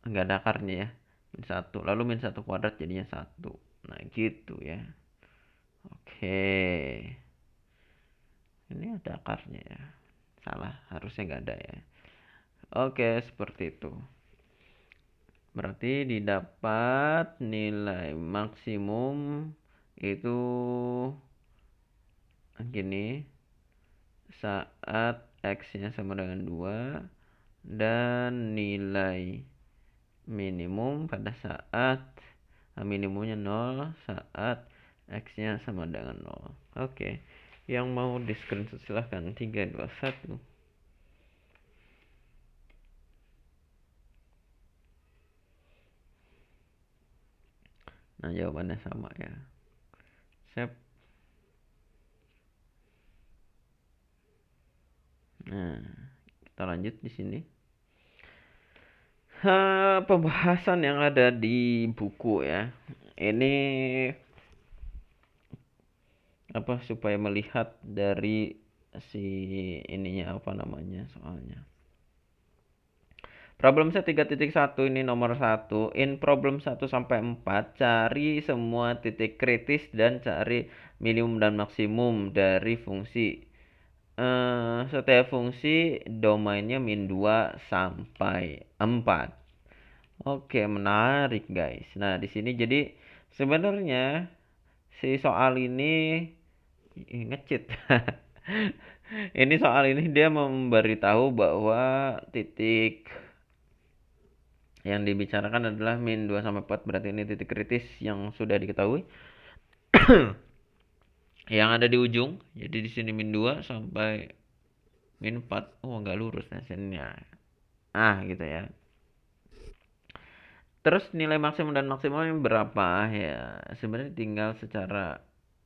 Enggak ada akarnya ya. Min 1. Lalu min 1 kuadrat jadinya 1. Nah, gitu ya. Oke. Ini ada akarnya ya. Salah, harusnya enggak ada ya. Oke, seperti itu. Berarti didapat nilai maksimum itu gini, saat X-nya sama dengan 2 dan nilai minimum pada saat minimumnya 0 saat X-nya sama dengan 0. Oke. Yang mau di screenshot silahkan. 3, 2, 1. Nah, jawabannya sama ya. Sep. Nah, kita lanjut di sini. Pembahasan yang ada di buku ya. Ini apa supaya melihat dari si ininya apa namanya soalnya. Problem set 3.1 ini nomor 1. In problem 1 sampai 4, cari semua titik kritis dan cari minimum dan maksimum dari fungsi. Setiap fungsi domainnya min 2 sampai 4. Oke, menarik guys. Nah, di sini jadi sebenarnya si soal ini ngecit. Ini soal ini dia memberitahu bahwa titik yang dibicarakan adalah min 2 sampai 4, berarti ini titik kritis yang sudah diketahui. Yang ada di ujung. Jadi di sini min 2 sampai min 4. Oh, enggak lurus hasilnya. Gitu ya. Terus nilai maksimum dan maksimalnya berapa ya? Sebenarnya tinggal secara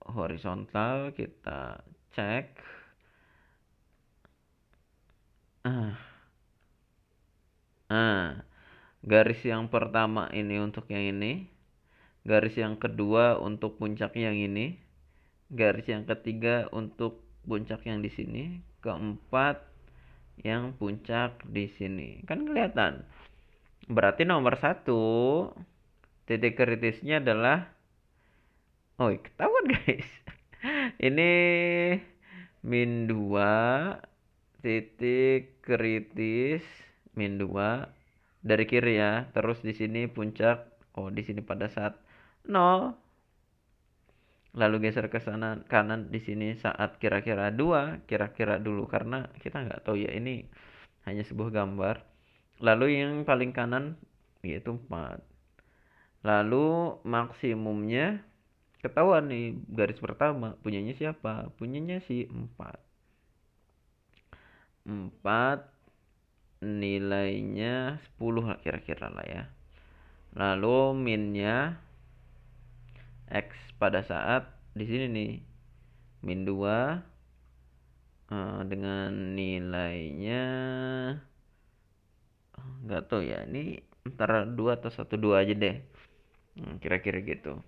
horizontal kita cek. Ah, garis yang pertama ini untuk yang ini, garis yang kedua untuk puncaknya yang ini, garis yang ketiga untuk puncak yang di sini, keempat yang puncak di sini. Kan kelihatan. Berarti nomor 1 titik kritisnya adalah ketahuan guys. Ini min 2 titik kritis min 2 dari kiri ya. Terus di sini puncak. Di sini pada saat 0. Lalu geser ke sana kanan di sini saat kira-kira 2, kira-kira dulu karena kita nggak tahu ya, ini hanya sebuah gambar. Lalu yang paling kanan yaitu 4. Lalu maksimumnya ketahuan nih, garis pertama punyanya siapa? Punyanya si 4. 4 nilainya 10 lah kira-kira lah ya. Lalu minnya X pada saat di sini nih min 2 dengan nilainya nggak tahu ya, ini antara 2 atau 1,2 aja deh. Kira-kira gitu.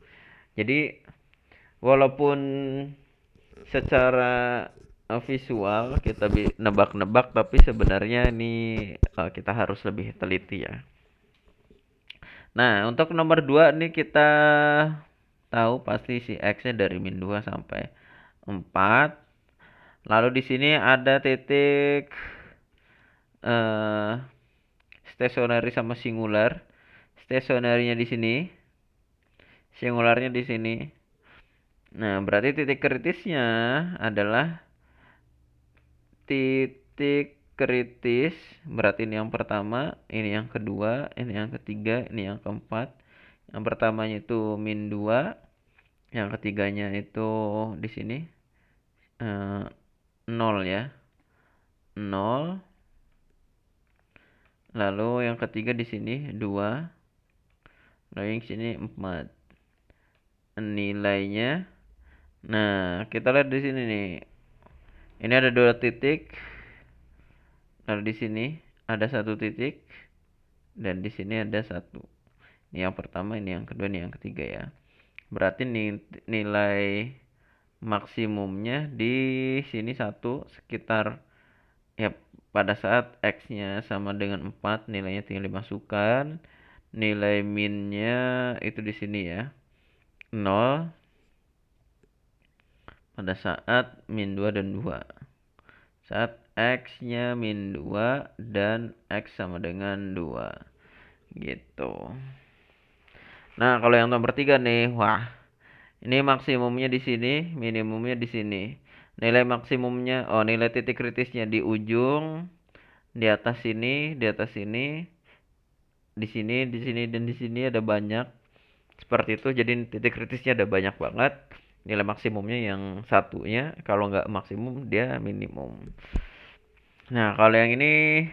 Jadi walaupun secara visual kita nebak-nebak, tapi sebenarnya ini kita harus lebih teliti ya. Nah, untuk nomor 2 nih kita tahu pasti si X-nya dari min 2 sampai 4. Lalu di sini ada titik stationary sama singular. Stationary-nya di sini, singularnya di sini. Nah, berarti titik kritisnya adalah titik kritis. Berarti ini yang pertama, ini yang kedua, ini yang ketiga, ini yang keempat. Yang pertamanya itu min 2, yang ketiganya itu di sini 0 ya. 0. Lalu yang ketiga di sini 2. Lalu yang sini 4. Nilainya. Nah, kita lihat di sini nih. Ini ada 2 titik. Lalu di sini ada 1 titik dan di sini ada 1. Ini yang pertama, ini yang kedua, ini yang ketiga ya. Berarti nilai maksimumnya di sini 1 sekitar ya, pada saat X-nya sama dengan 4, nilainya tinggal dimasukkan. Nilai minnya itu di sini ya. 0 pada saat min 2 dan 2. Saat X-nya min 2 dan X sama dengan 2. Gitu. Nah, kalau yang nomor 3 nih, wah. Ini maksimumnya di sini, minimumnya di sini. Nilai maksimumnya, nilai titik kritisnya di ujung, di atas sini, di atas sini, di sini, di sini, dan di sini ada banyak. Seperti itu, jadi titik kritisnya ada banyak banget. Nilai maksimumnya yang satunya, kalau nggak maksimum, dia minimum. Nah, kalau yang ini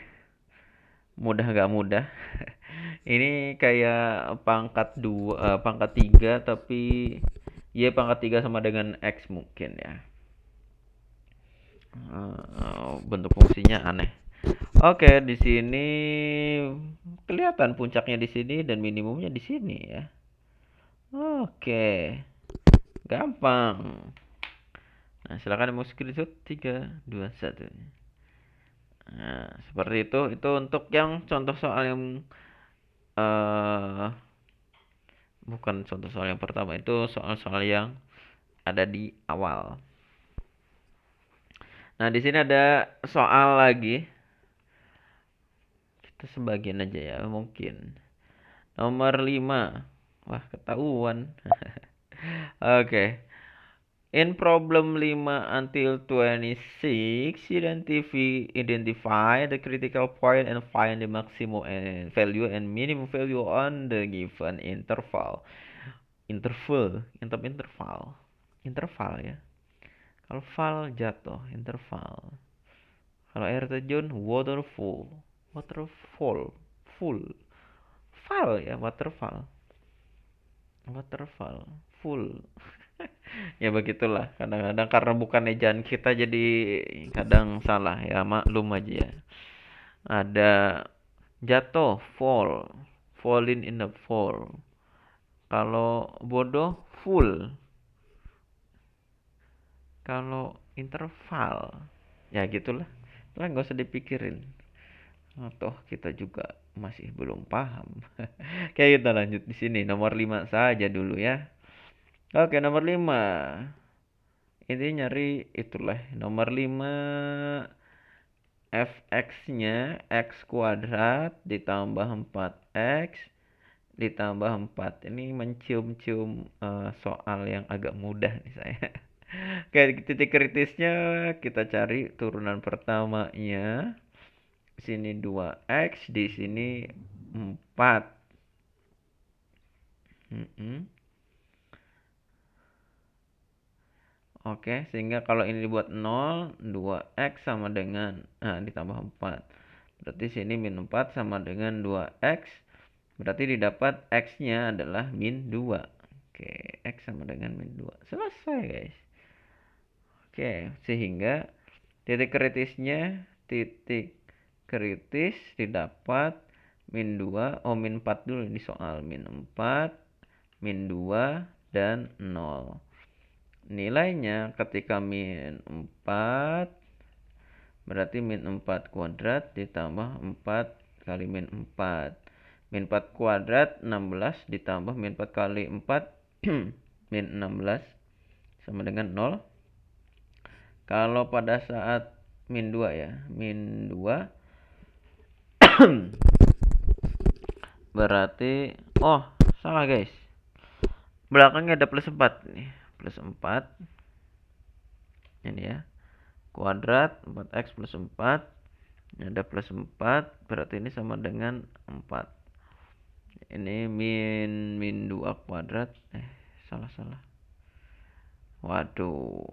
mudah nggak mudah. Ini kayak pangkat 2, pangkat 3, tapi ya pangkat 3 sama dengan X mungkin ya. Bentuk fungsinya aneh. Oke, di sini kelihatan puncaknya di sini dan minimumnya di sini ya. Oke, gampang. Nah, silakan mau screenshot 3, 2, 1. Nah, seperti itu. Itu untuk yang contoh soal yang eh bukan contoh soal yang pertama, itu soal-soal yang ada di awal. Nah, di sini ada soal lagi. Kita sebagian aja ya, mungkin. Nomor 5. Wah, ketahuan. Oke. In problem 5 until 26, identify the critical point and find the maximum value and minimum value on the given interval. Interval ya. Kalau fall jatuh, interval. Kalau air terjun, waterfall, full. Fall ya, waterfall. Waterfall, full. Ya begitulah, kadang-kadang karena bukan ejaan kita jadi kadang salah ya, maklum aja ya. Ada jatuh, falling in the fall. Kalau bodoh, full. Kalau interval, ya gitulah. Lah nggak usah dipikirin. Toh kita juga masih belum paham. Kayak kita lanjut di sini nomor 5 saja dulu ya. Oke, nomor 5. Ini nyari itulah nomor 5, fx-nya x kuadrat ditambah 4x ditambah 4. Ini mencium-cium soal yang agak mudah nih saya. Oke, titik kritisnya kita cari turunan pertamanya. Sini 2x, di sini 4. Oke, sehingga kalau ini dibuat 0, 2x sama dengan ditambah 4. Berarti sini min 4 sama dengan 2x. Berarti didapat x-nya adalah min 2. Oke, x sama dengan min 2. Selesai, guys. Oke, sehingga titik kritis didapat min 2, min 4 dulu ini soal. Min 4, min 2, dan 0. Nilainya ketika min 4 berarti min 4 kuadrat ditambah 4 kali min 4. Min 4 kuadrat 16 ditambah min 4 kali 4 min 16 sama dengan 0. Kalau pada saat min 2 ya, min 2 berarti salah guys. Belakangnya ada plus 4 nih. Plus 4 ini ya, kuadrat 4x plus 4, ini ada plus 4, berarti ini sama dengan 4. Ini min 2 kuadrat, salah. Waduh,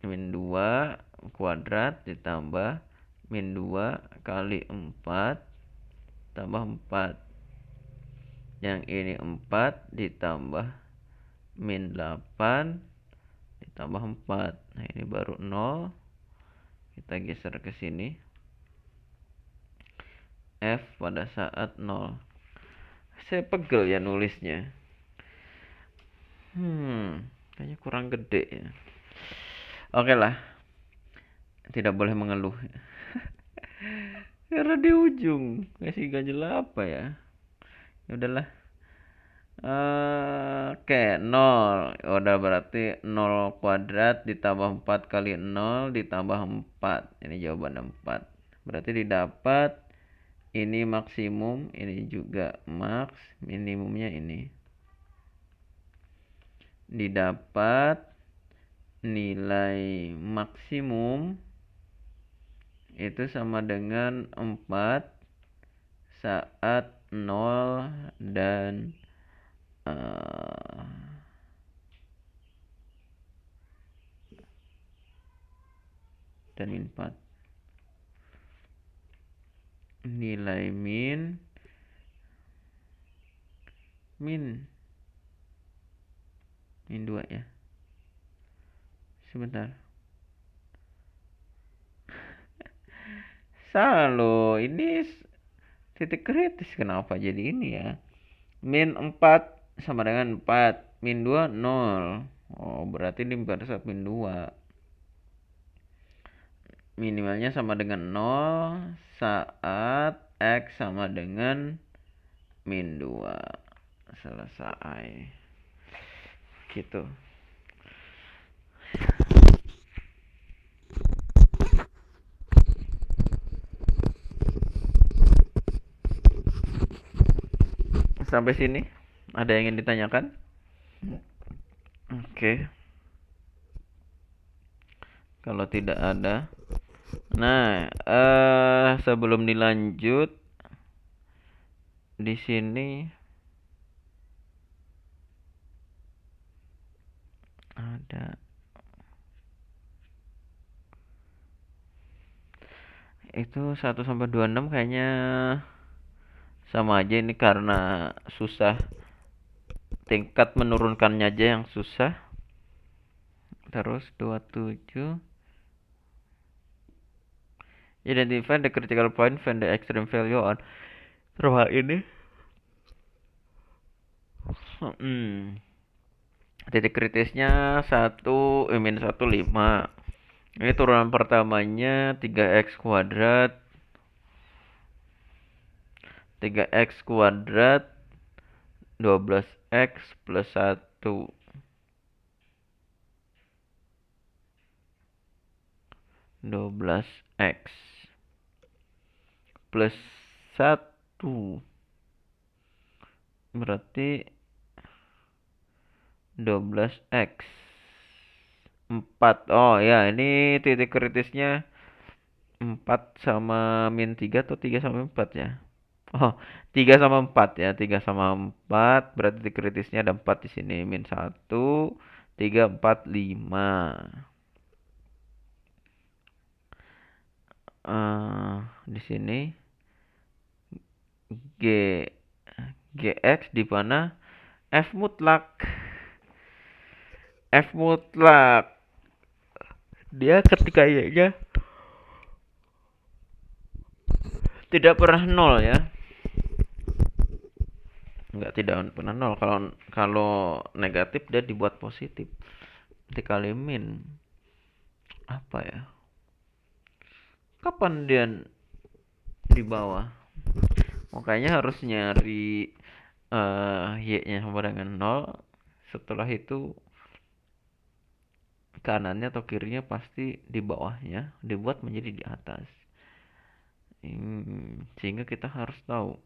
min 2 kuadrat ditambah min 2 kali 4 tambah 4. Yang ini 4 ditambah min 8 ditambah 4. Nah, ini baru 0. Kita geser ke sini. F pada saat 0. Saya pegel ya nulisnya. Kayaknya kurang gede ya. Oke lah. Tidak boleh mengeluh. Karena di ujung kasih ganjel apa ya? Ya udahlah. Oke, 0. Udah berarti 0 kuadrat ditambah 4 kali 0 ditambah 4. Ini jawaban 4. Berarti didapat ini maksimum, ini juga max, minimumnya ini. Didapat nilai maksimum itu sama dengan 4 saat 0 dan min 4. Nilai min 2 ya. Sebentar. Salah loh, ini titik kritis kenapa jadi ini ya? Min 4 sama dengan 4, min 2 0. Berarti ini pada saat min 2. minimalnya sama dengan 0 saat X sama dengan min 2. Selesai. Gitu. Sampai sini ada yang ingin ditanyakan? Oke. Kalau tidak ada. Nah, sebelum dilanjut di sini ada itu 1 sampai 26 kayaknya sama aja, ini karena susah, tingkat menurunkannya aja yang susah. Terus 27, identify the critical point when the extreme value on terus ini titik kritisnya 5. Ini turunan pertamanya 3x kuadrat 12x plus 1 12x plus 1 berarti 12x 4. Oh ya, ini titik kritisnya 4 sama min 3 atau 3 sama 4 ya? Oh, 3 sama 4 ya. 3 sama 4 berarti titik kritisnya ada 4 di sini. Min 1, 3, 4, 5. Di sini G GX di mana F mutlak. F mutlak. Dia ketika Y-nya tidak pernah nol ya. Enggak, tidak pernah nol. Kalau negatif dia dibuat positif. Dikali min. Apa ya? Kapan dia di bawah? Makanya harus nyari Y-nya sama dengan 0. Setelah itu kanannya atau kirinya pasti di bawahnya, dibuat menjadi di atas. Sehingga kita harus tahu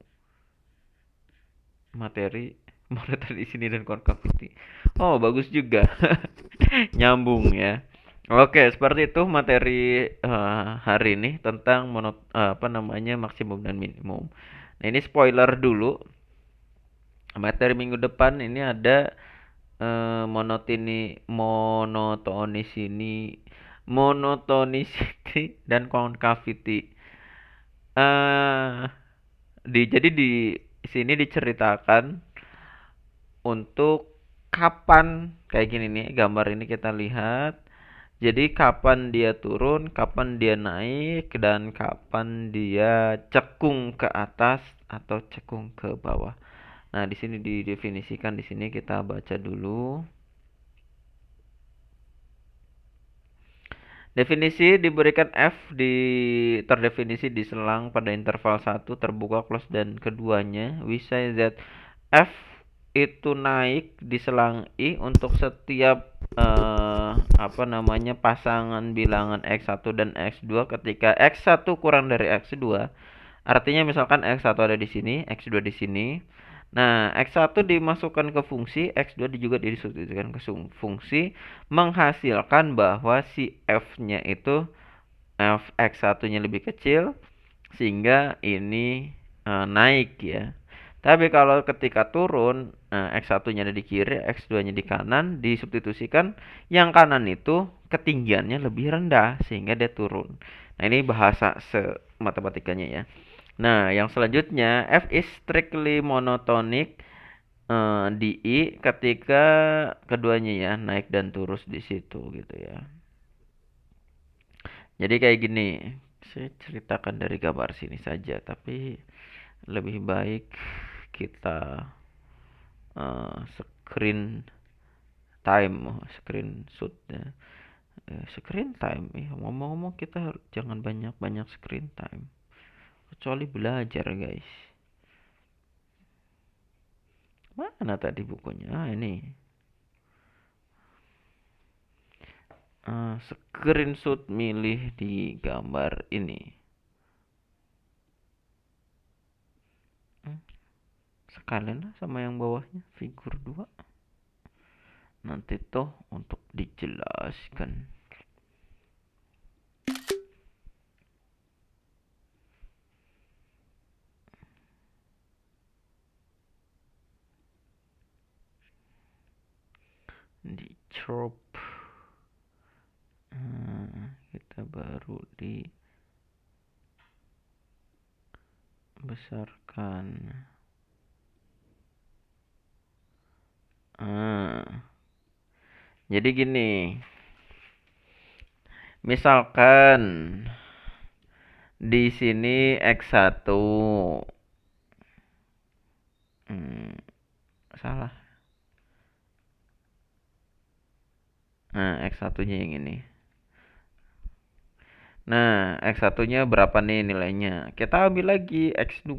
materi moneter di sini dan concavity. Oh, bagus juga. Nyambung ya. Oke, seperti itu materi hari ini tentang maksimum dan minimum. Nah, ini spoiler dulu. Materi minggu depan ini ada monotonicity dan concavity. Jadi di sini diceritakan untuk kapan, kayak gini nih gambar ini kita lihat. Jadi kapan dia turun, kapan dia naik, dan kapan dia cekung ke atas atau cekung ke bawah. Nah, di sini didefinisikan, di sini kita baca dulu. Definisi diberikan F terdefinisi di selang pada interval 1 terbuka close dan keduanya. We say that F itu naik di selang I untuk setiap pasangan bilangan X1 dan X2 ketika X1 kurang dari X2. Artinya misalkan X1 ada di sini, X2 di sini. Nah, X1 dimasukkan ke fungsi, X2 juga disubstitusikan ke fungsi, menghasilkan bahwa si F-nya itu F X1-nya lebih kecil, sehingga ini naik ya. Tapi kalau ketika turun, X1-nya ada di kiri, X2-nya di kanan, disubstitusikan, yang kanan itu ketinggiannya lebih rendah, sehingga dia turun. Nah, ini bahasa matematikanya ya. Nah, yang selanjutnya F is strictly monotonic di I ketika keduanya ya naik dan turun di situ gitu ya. Jadi kayak gini, saya ceritakan dari gambar sini saja, tapi lebih baik kita screen time, screenshot ya. Screen time ya, ngomong-ngomong kita jangan banyak-banyak screen time kecuali belajar guys. Mana tadi bukunya? Ini screenshot milih di gambar ini. Sekalian lah sama yang bawahnya, figur 2. Nanti toh untuk dijelaskan. Di crop. Kita baru dibesarkan. Jadi gini. Misalkan di sini X1. Salah. Nah, X1-nya yang ini. Nah, X1-nya berapa nih nilainya? Kita ambil lagi X2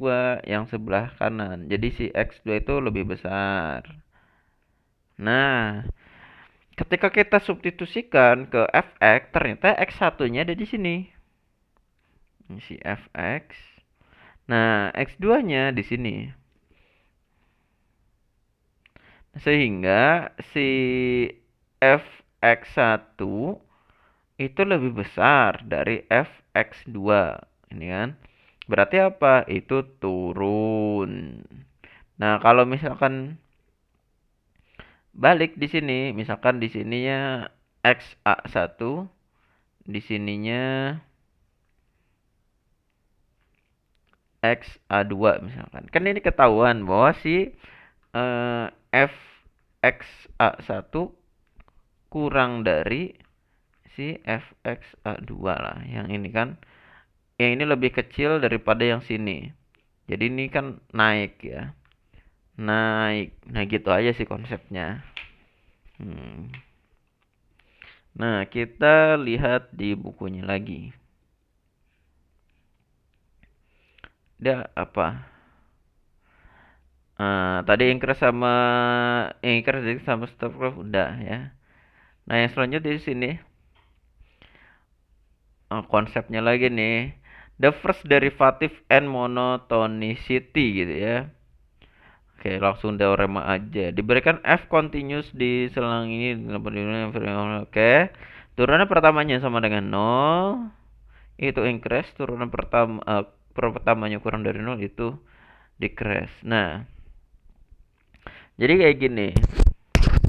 yang sebelah kanan. Jadi si X2 itu lebih besar. Nah, ketika kita substitusikan ke fx, ternyata X1-nya ada di sini. Ini si fx. Nah, X2-nya di sini. Sehingga si fx1 itu lebih besar dari fx2. Ini kan. Berarti apa? Itu turun. Nah, kalau misalkan balik di sini, misalkan di sininya xa1, di sininya xa2 misalkan. Kan ini ketahuan bahwa si fxa1 kurang dari si fxa2 lah. Yang ini kan, yang ini lebih kecil daripada yang sini. Jadi ini kan naik ya. Naik. Nah gitu aja sih konsepnya. Nah kita lihat di bukunya lagi. Dia apa? Tadi increase sama stop graph udah ya. Nah yang selanjutnya di sini konsepnya lagi nih. The first derivative and monotonicity gitu ya. Oke, langsung teorema aja. Diberikan f continuous di selang ini. Oke. Turunan pertamanya sama dengan 0. Itu increase. Turunan pertamanya kurang dari 0 itu decrease. Nah, jadi kayak gini.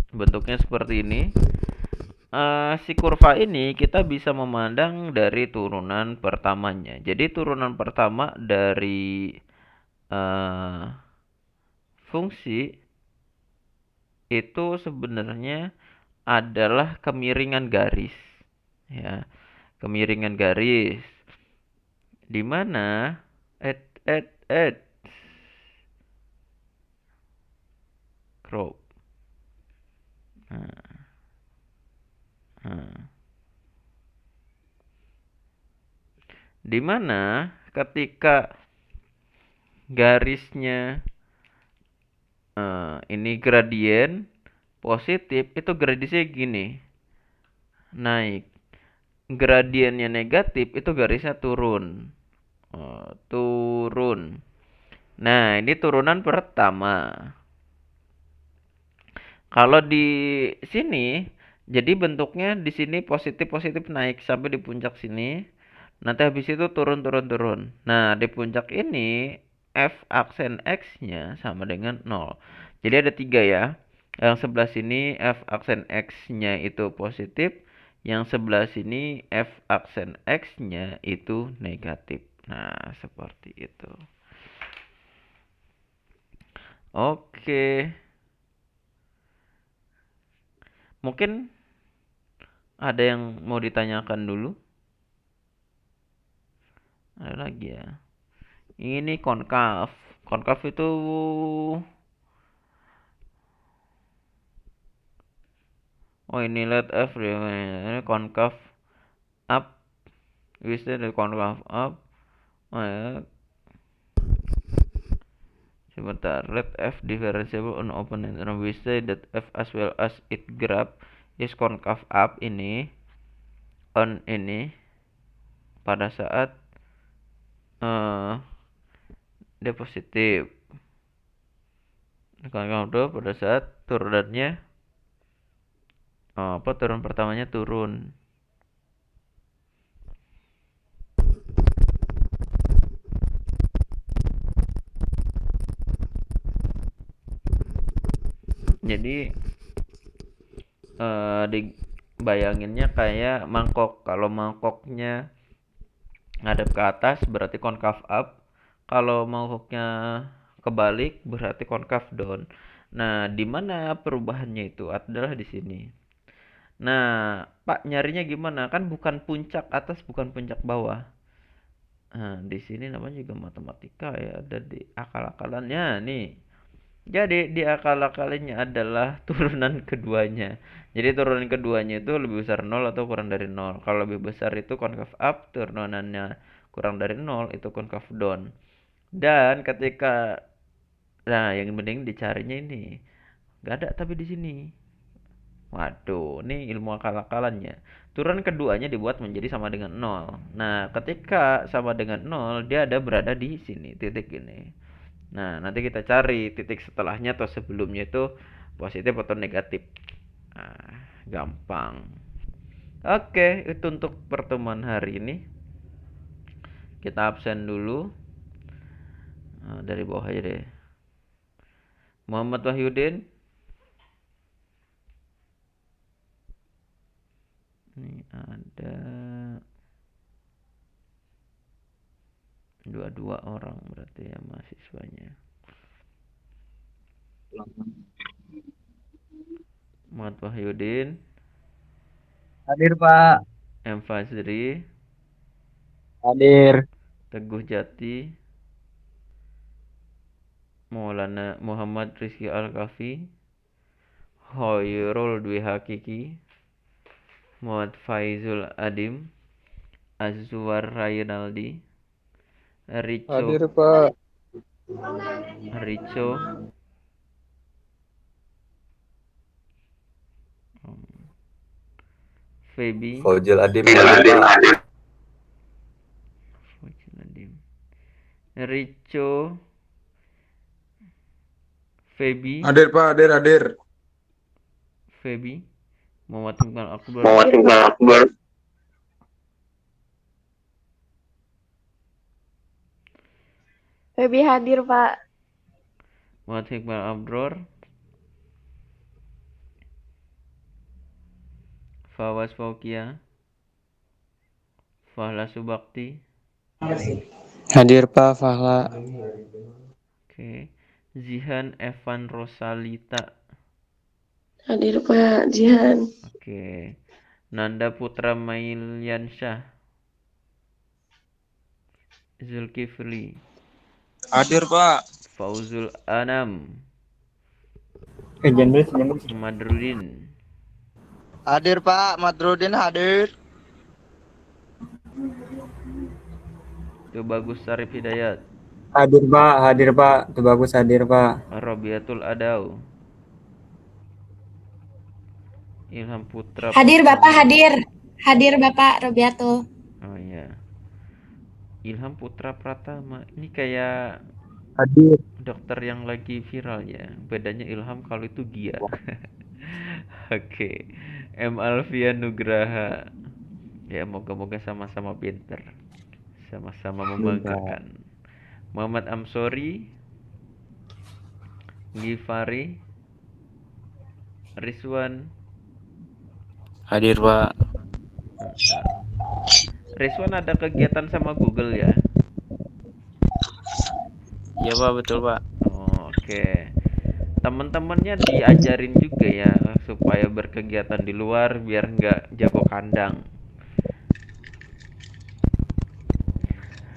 Bentuknya seperti ini. Si kurva ini kita bisa memandang dari turunan pertamanya. Jadi turunan pertama dari fungsi itu sebenarnya adalah kemiringan garis. Ya, kemiringan garis. Di mana crop. Di mana ketika garisnya ini gradien positif, itu gradisnya gini, naik. Gradiennya negatif, itu garisnya turun. Turun. Nah, ini turunan pertama. Kalau di sini, jadi bentuknya di sini positif-positif naik sampai di puncak sini. Nanti habis itu turun, turun, turun. Nah, di puncak ini f aksen x-nya sama dengan 0. Jadi ada 3 ya. Yang sebelah sini f aksen x-nya itu positif. Yang sebelah sini f aksen x-nya itu negatif. Nah, seperti itu. Oke. Mungkin ada yang mau ditanyakan dulu? Ada lagi ya. Ini konkav. Konkav itu Oh ini let F ini concave up. We say the concave up. Oh ya, sebentar. Let F differentiable on open interval. We say that F as well as its graph is concave up ini on ini pada saat dia positif. Concave pada saat turunannya turun pertamanya turun. Jadi dibayanginnya kayak mangkok. Kalau mangkoknya ngadep ke atas berarti concave up. Kalau mangkoknya kebalik berarti concave down. Nah, di mana perubahannya itu adalah di sini. Nah, Pak nyarinya gimana? Kan bukan puncak atas, bukan puncak bawah. Nah, di sini namanya juga matematika ya, ada di akal-akalannya nih. Jadi di akal-akalannya adalah turunan keduanya. Jadi turunan keduanya itu lebih besar 0 atau kurang dari 0. Kalau lebih besar itu concave up, turunannya kurang dari 0 itu concave down. Dan ketika yang penting dicarinya ini. Gak ada tapi di sini. Waduh, ini ilmu akal-akalannya. Turunan keduanya dibuat menjadi sama dengan 0. Nah, ketika sama dengan 0, dia ada berada di sini, titik ini. Nah, nanti kita cari titik setelahnya atau sebelumnya itu positif atau negatif. Gampang. Oke, itu untuk pertemuan hari ini. Kita absen dulu. Dari bawah aja deh. Muhammad Wahyudin. Ini ada dua orang berarti ya mahasiswanya. Muhammad Wahyudin, Hadir Pak. M. Fazri, Hadir. Teguh Jati, Maulana Muhammad Rizky Al-Kafi, Hoyrul Dwi Hakiki, Muhammad Faizul Adim, Azwar Raynaldi, Hadir Rico, Pak. Feby, Fauzul Adim hadir Pak. Rico, Feby, Hadir Pak, hadir. Feby, Muhammad Iqbal Akbar, Feby hadir, Pak. Muhammad Iqbal Abror, Fawaz Faukia, Fahla Subakti, Hadir Pak, Fahla. Oke, Zihan Evan Rosalita, Hadir, Pak Jihan. oke, Nanda Putra Mailyansyah, Zulkifli, Hadir Pak. Fauzul Anam, Jendris. Madrudin, Hadir Pak, Madrudin hadir. Itu Bagus Sarif Hidayat, Hadir Pak. Itu bagus hadir Pak. Robiatul Adau, Ilham Putra Hadir Bapak, Pratama. hadir. Hadir Bapak Robiatul. Oh iya. Ilham Putra Pratama. Ini kayak Hadir. dokter yang lagi viral ya. Bedanya Ilham kalau itu Gia. Oke. M. Alfian Nugraha. Ya, moga-moga sama-sama pinter. Sama-sama membanggakan. Muhammad Amsori, Gifari, Rizwan. Hadir Pak. Rizwan ada kegiatan sama Google ya? Iya Pak, betul Pak. Oh, oke. Teman-temannya diajarin juga ya supaya berkegiatan di luar biar nggak jago kandang.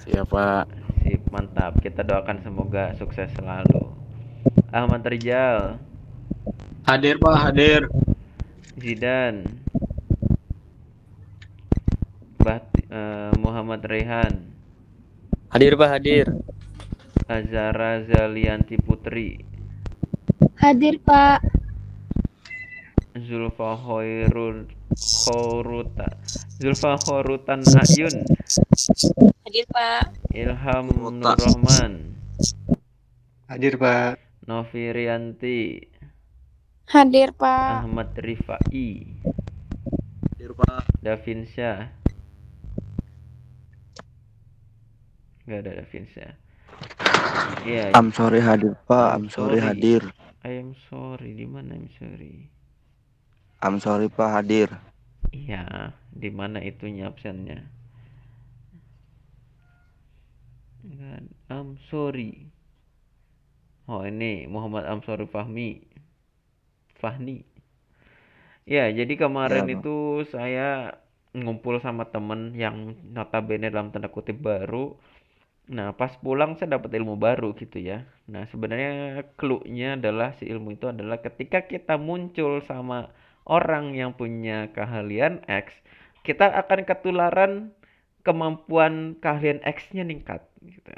Siap Pak. Sip, mantap. Kita doakan semoga sukses selalu. Ahmad Rijal, Hadir Pak, hadir. Zidan, Muhammad Rehan, Hadir Pak, hadir. Azara Zalianti Putri, Hadir Pak. Zulfa Horutan Ayun, Hadir Pak. Ilham Kota. Nurrahman, Hadir Pak. Novi Rianti, Hadir Pak. Ahmad Rifai, Hadir Pak. Davinsya, nggak ada Davinsya. Iya, I'm sorry hadir Pak. I'm sorry hadir. I am sorry, di mana I'm sorry? I'm sorry Pak hadir. Iya, di mana itunya absennya? Kan, I'm sorry. Oh, ini Muhammad Amsori Fahni. Ya, jadi kemarin Ya, Pak. itu saya ngumpul sama temen yang notabene dalam tanda kutip baru. Nah, pas pulang saya dapat ilmu baru gitu ya. Nah, sebenarnya clue-nya adalah si ilmu itu adalah ketika kita muncul sama orang yang punya keahlian X, kita akan ketularan kemampuan keahlian X-nya ningkat gitu.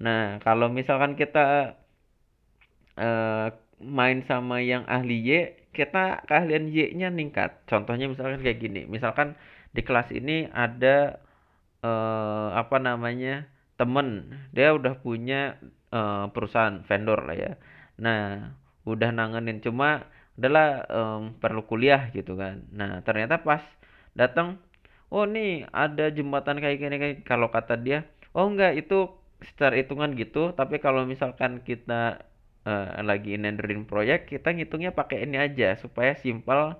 Nah, kalau misalkan kita eh, main sama yang ahli Y, kita keahlian Y-nya ningkat. Contohnya misalkan kayak gini. Misalkan di kelas ini ada apa namanya? Temen, dia udah punya perusahaan vendor lah ya. Nah, udah nanganin cuma adalah perlu kuliah gitu kan. Nah, ternyata pas datang, oh nih ada jembatan kayak gini kayak kalau kata dia, oh enggak itu secara hitungan gitu, tapi kalau misalkan kita lagi nenderin proyek, kita ngitungnya pakai ini aja supaya simpel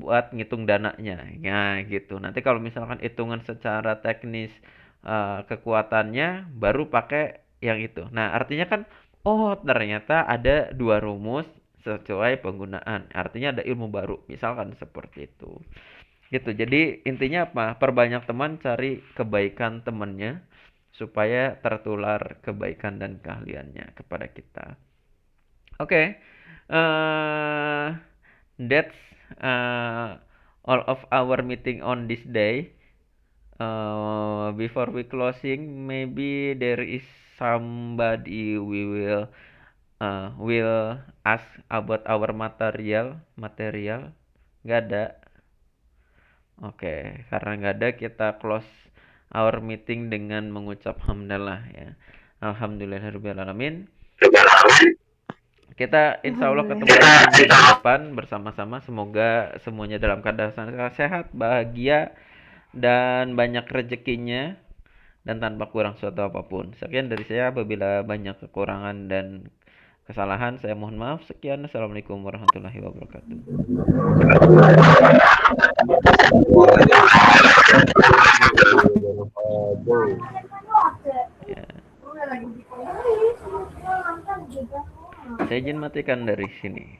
buat ngitung dananya. Nah, gitu. Nanti kalau misalkan hitungan secara teknis kekuatannya baru pakai yang itu. Nah, artinya kan oh, ternyata ada dua rumus sesuai penggunaan. Artinya ada ilmu baru. Misalkan seperti itu. Gitu. Jadi intinya apa? Perbanyak teman, cari kebaikan temannya supaya tertular kebaikan dan keahliannya kepada kita. Oke. eh That's all of our meeting on this day. Before we closing, maybe there is somebody we will ask about our material. Nggak ada. Oke, karena nggak ada kita close our meeting dengan mengucap hamdalah ya. Alhamdulillahirrahmanirrahim. Kita insya Allah ketemu lagi minggu depan bersama-sama. Semoga semuanya dalam keadaan sehat, bahagia, dan banyak rezekinya dan tanpa kurang suatu apapun. Sekian dari saya. Apabila banyak kekurangan dan kesalahan, saya mohon maaf. Sekian. Assalamualaikum warahmatullahi wabarakatuh. Ya. Saya izin matikan dari sini.